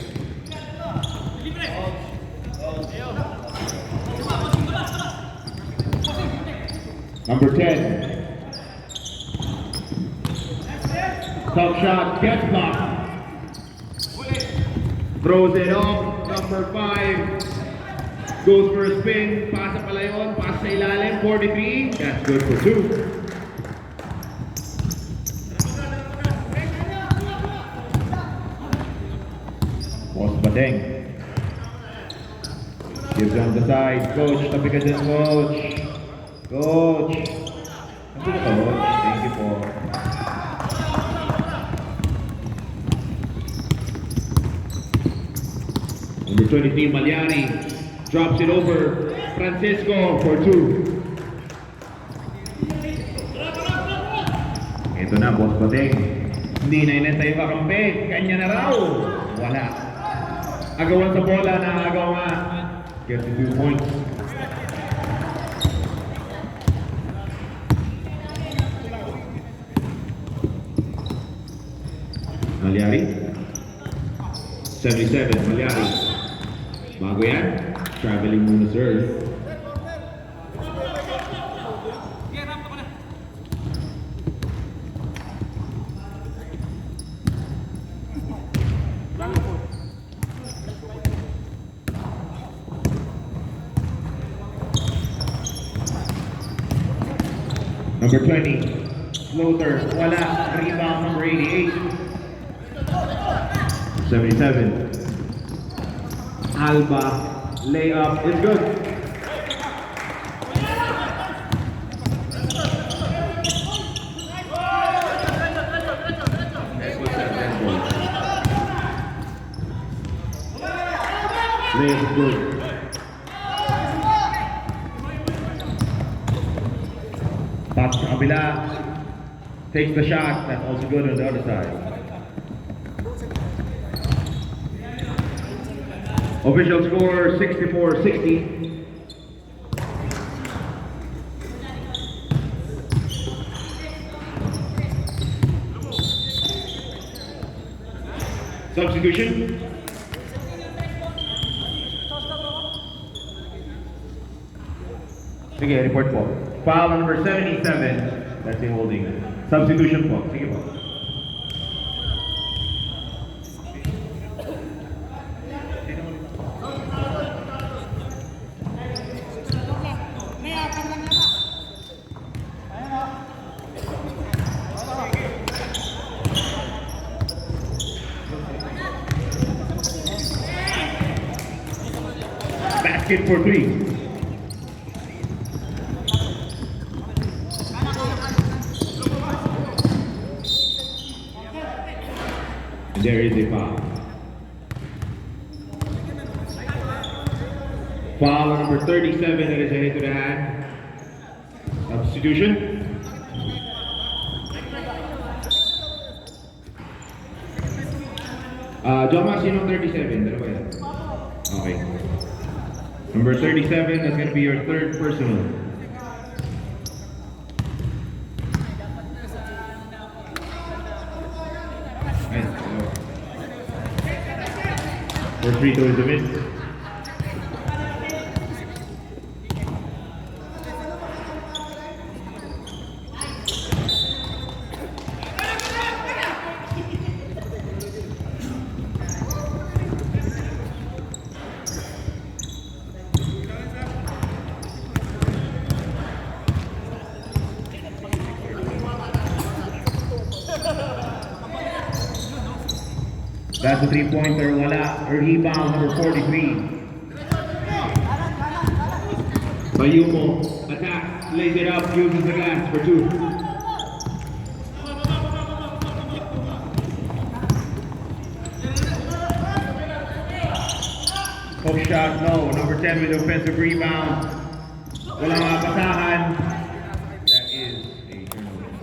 Number 10. Tough shot, gets blocked. Throws it off. Number 5. Goes for a spin. Pasa pala yun. Pasa sa ilalim. 43. That's good for 2. Boss Badeng. Gives on the side. Coach, tabi ka din, coach. Coach. Tabi ka, coach. Thank you po. Number 23, Malyari. Drops it over. Francisco for 2. Ito na, Boss Badeng. Hindi na inantay pa kampi. Kanya na raw. Wala. Agawan sa bola na agaw nga. Gets the 2 points. Malyari. 77, Malyari. Bago yan. Traveling muna serve. Number 20, floater, wala, rebound number 88. 77. Alba, layup is good. Layup is good. Pass sa kabila. Takes the shot. That's also good on the other side. Official score 64-60. Substitution. Sige, report po. Foul on number 77. That's a holding. Substitution po. Sige po. Basket for 3. There is a foul. Foul on number 37, that is a hit to the hand. Substitution. Joma, sino 37? Dalawa yan. Okay. Number 37, that's going to be your third personal. First free throw is a miss. That's a 3-pointer, wala. Rebound number 43. Bayumo, attack, lays it up, uses the glass for 2. Hook shot, no. Number 10 with offensive rebound. Walang mapasahan. That is a turnover.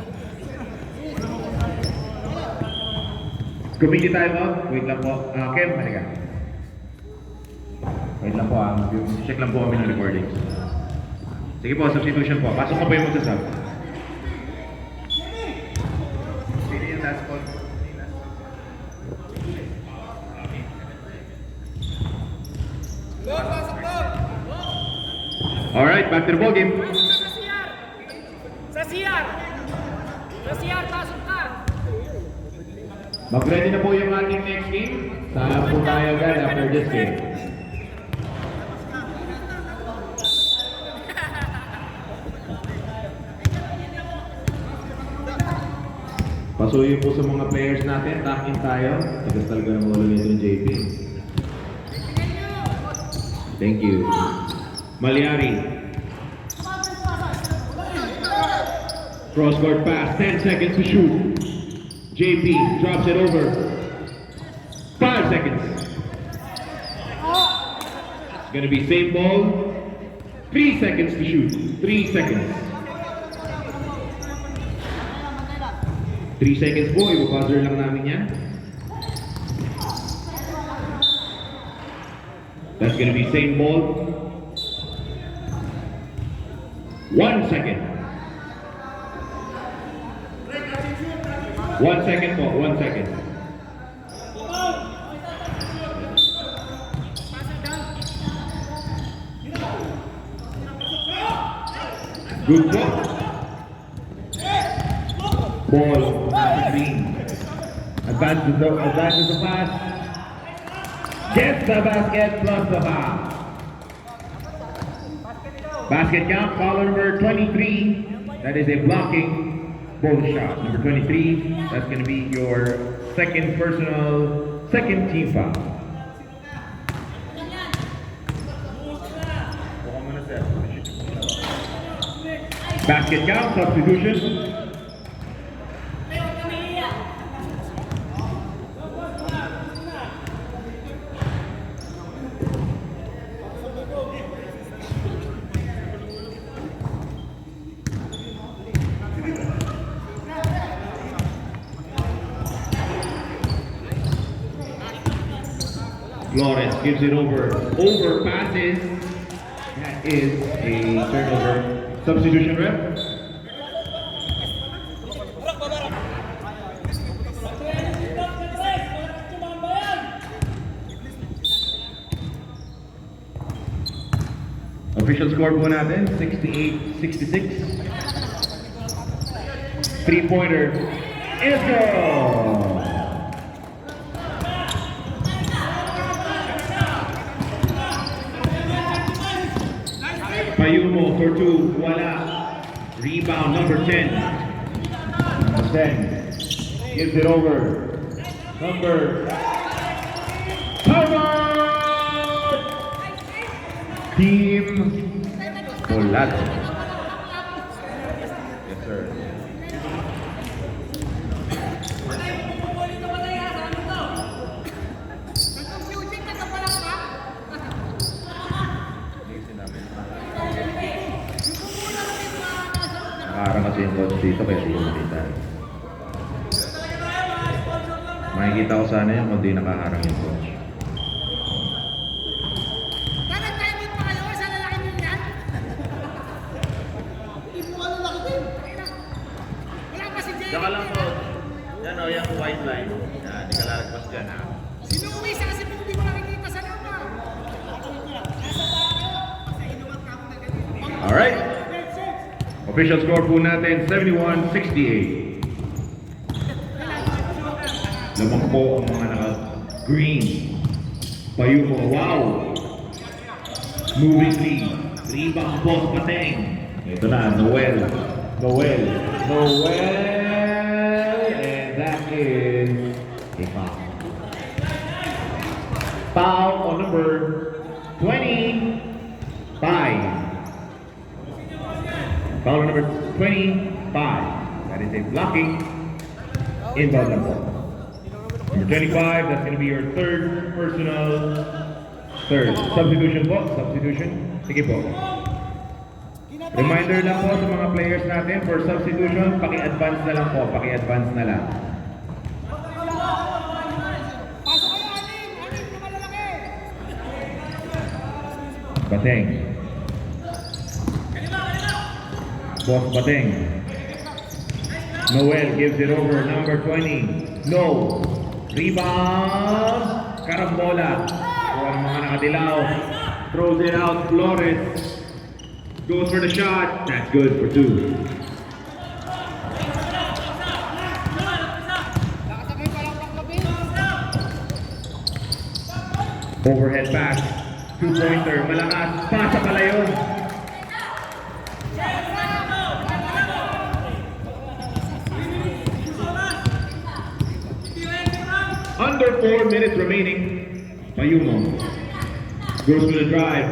Committee timeout. Wait lang po. Kem, halika. Wait lang po check lang po kami ng recordings. Sige po, substitution po. Pasok ko po yung magsasab. Sino yung last call? Alright, back to the ball game. Mag-ready na po yung ating next game. Saan po tayo agad after this game. Pasuyo po sa mga players natin. Takin tayo. Tigas talaga ng ulo nito ng JP. Thank you. Malyari. Cross-court pass. 10 seconds to shoot. JP drops it over. 5 seconds. It's gonna be same ball. 3 seconds to shoot. 3 seconds. 3 seconds po. Iba-buzzer lang namin yan. That's gonna be same ball. 1 second. 1 second po. 1 second. Good po. Ball. Green. Advances the pass. Gets the basket plus the foul. Basket count, foul number 23. That is a blocking bonus shot. Number 23, that's going to be your second team foul. Basket count, substitution. Flores gives it over. Over passes. That is a turnover. Substitution rep. Official score po natin, 68-66. Three-pointer is good! Payumo for 2, wala. Rebound number 10. Number 10 gives it over. Number timeout! Team Polado. Yes, sir. Nakaharang kasi yung coach dito kaya hindi ko makita. Makikita ko sana yun kung di nakaharang yung coach. Saka lang po, yan o, yung white line. Yan, di ka lalagpas dyan ha. Sinuwi siya kasi hindi mo nakikita sa lama. Alright. Official score po natin, 71-68. Lamang po ang mga naka-green. Payumo, wow! Moving lead. Rebound, boss, pateng. Ito na, Noel. And that is a foul. Foul on number 25. Foul on number 25. That is a blocking inbound number. Number 25, that's going to be your third. Substitution po, Sige po. Reminder lang po sa mga players natin, for substitution, paki-advance na lang. Pasok kayo, anim na malalaki. Bateng. Boss Bateng. Noel gives it over, number 20. No. Rebound. Karambola. Ang mga nakadilaw. Throws it out. Flores goes for the shot. That's good for 2. Overhead pass. Two-pointer. Malakas. Pasa pala yun. Under 4 minutes remaining. Payumo goes for the drive.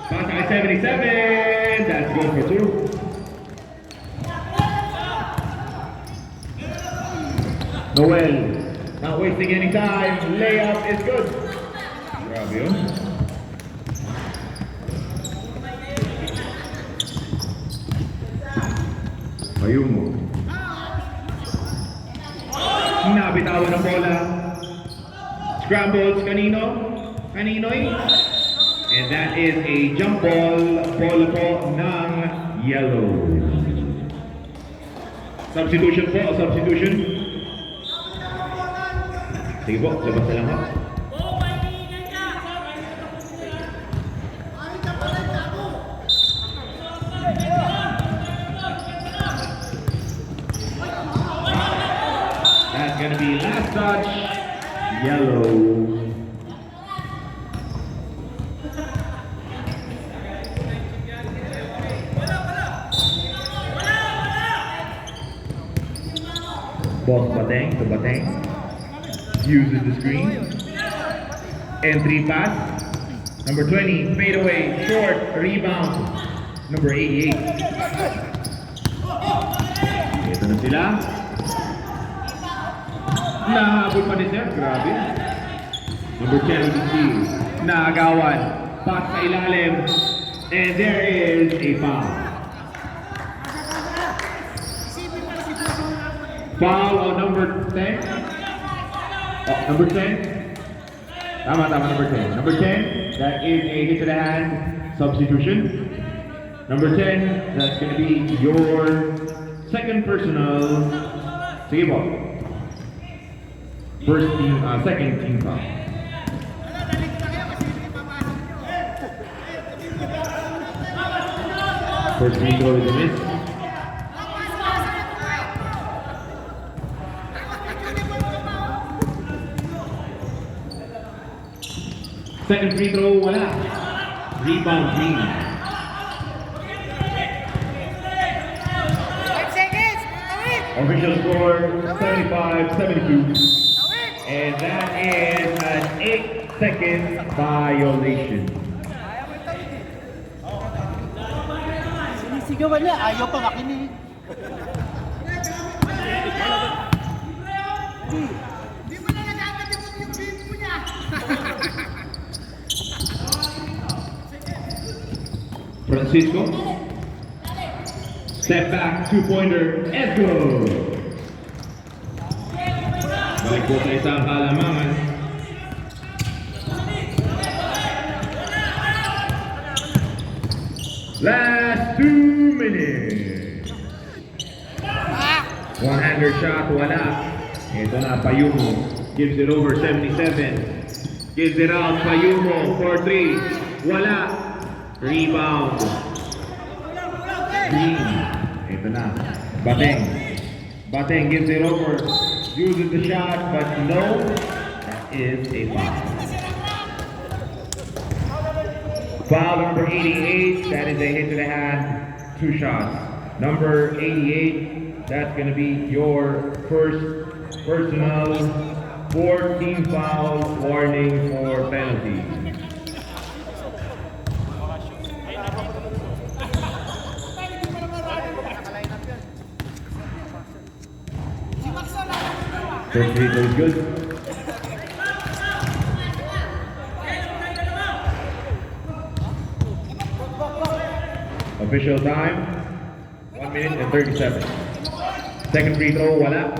Pass by 77. That's good for 2. Noel, not wasting any time. Layup is good. Grabe yun. Payumo. Nabitawan ng bola. Scrambles, kanino? Kaninoy? And that is a jump ball. Bola po ng yellow. Substitution po, substitution. Sige po, labas na lang po. That's gonna be last touch, yellow. Boss Bateng to Bateng. Uses the screen. Entry pass. Number 20, fade away, short, rebound. Number 88. Ito na sila. Nahabol pa ni Sir, grabe. Number 10 with the steal. Naagawan. Pass sa ilalim. And there is a foul. Foul on number 10. Oh, number 10. Tama, number 10. Number 10, that is a hit to the hand substitution. Number 10, that's going to be your second personal. Sige po. First team, second team foul. First free throw is a miss. Second free throw, wala. Rebound team. 5 seconds! Official score 75-72. And that is an 8-second violation. Sinisigawan niya, ayaw pa makinig. Di mo na nagkakalimot yung beat mo niya. Francisco. Step back, two-pointer, Edgo. Balik po sa isang halamangan. Last 2 minutes. One-hander shot, wala. Ito na, Payumo. Gives it over 77. Gives it out, Payumo for 3. Wala. Rebound. Green. Ito na. Bateng. Bateng gives it over. Uses the shot, but no. That is a foul. Foul number 88. That is a hit to the hand. 2 shots. Number 88. That's going to be your first personal 14 foul warning for penalty. First free throw is good. Official time, 1 minute and 30 seconds. Second free throw, wala.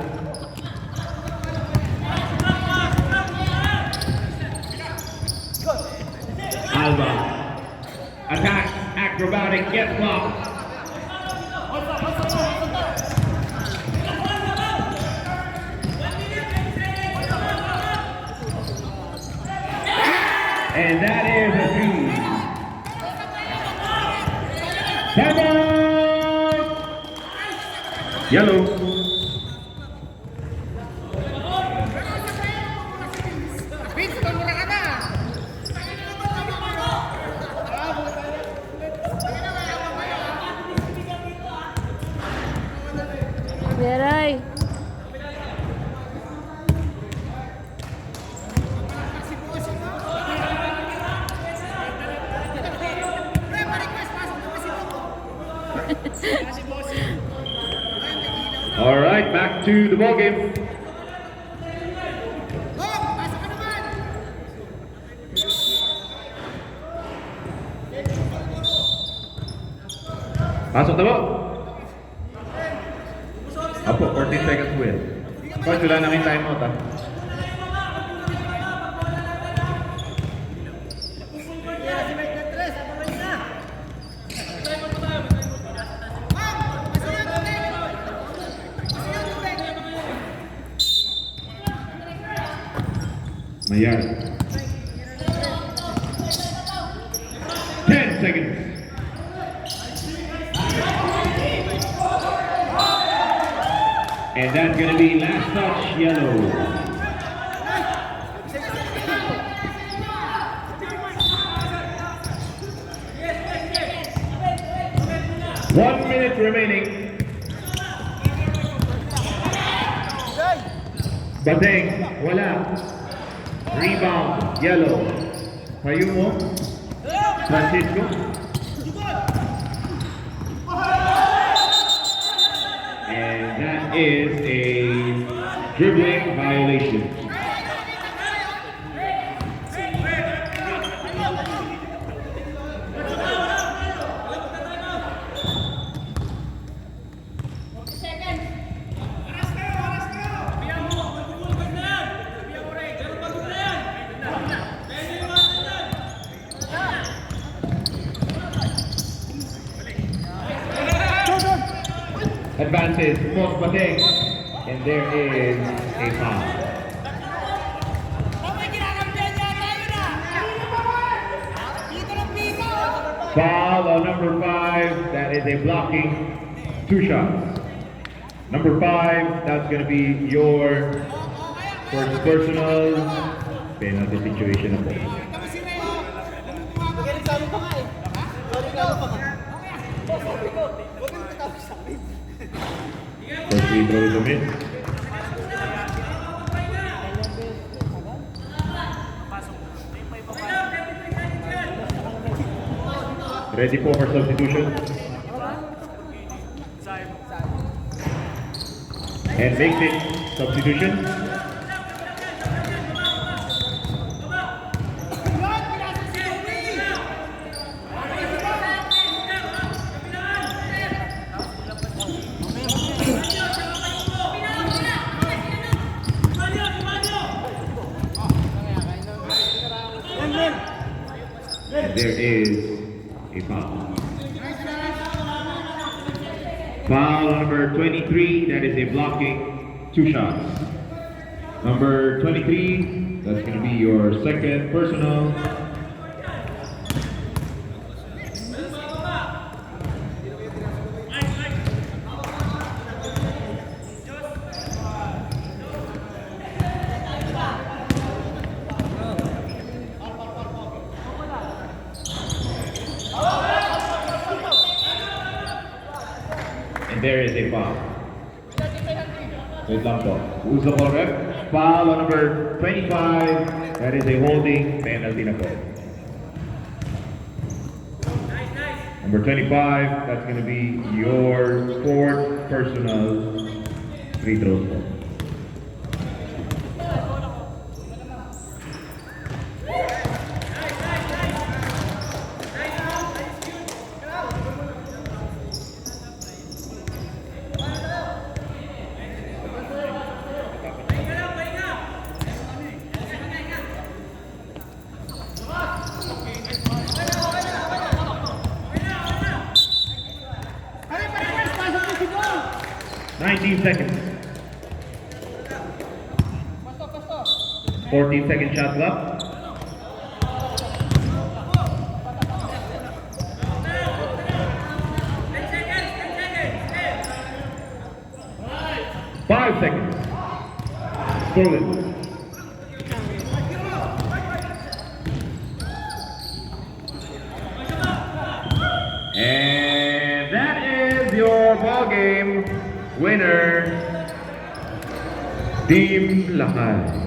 Alba. Attack, acrobatic, gets blocked. And that is a three. Timeout! Yellow. Vince, mura ka na! back to the ball game. Pasok na po. Apo, 14 seconds po yan. Coach, wala namin timeout ha. Mayar. 10 seconds. And that's going to be last touch, yellow. One minute remaining. Bateng, wala. Rebound, yellow. Payumo, Francisco. And that is a dribbling violation. Advances, Mos Bateng, and there is a foul. Foul on number 5, that is a blocking, 2 shots. Number 5, that's going to be your first personal penalty situation of all. First free throw is a miss. Ready for substitution. And makes it substitution. And there is a foul. Foul number 23, that is a blocking, 2 shots. Number 23, that's going to be your second personal. And there is a foul. Wait lang po. Who's the ball rep? Foul on number 25. That is a holding penalty na po. Number 25, that's going to be your 4th personal free throws po. Seconds. 14-second shot clock. Five seconds. Stolen. And that is your ball game winner, Team Lakay.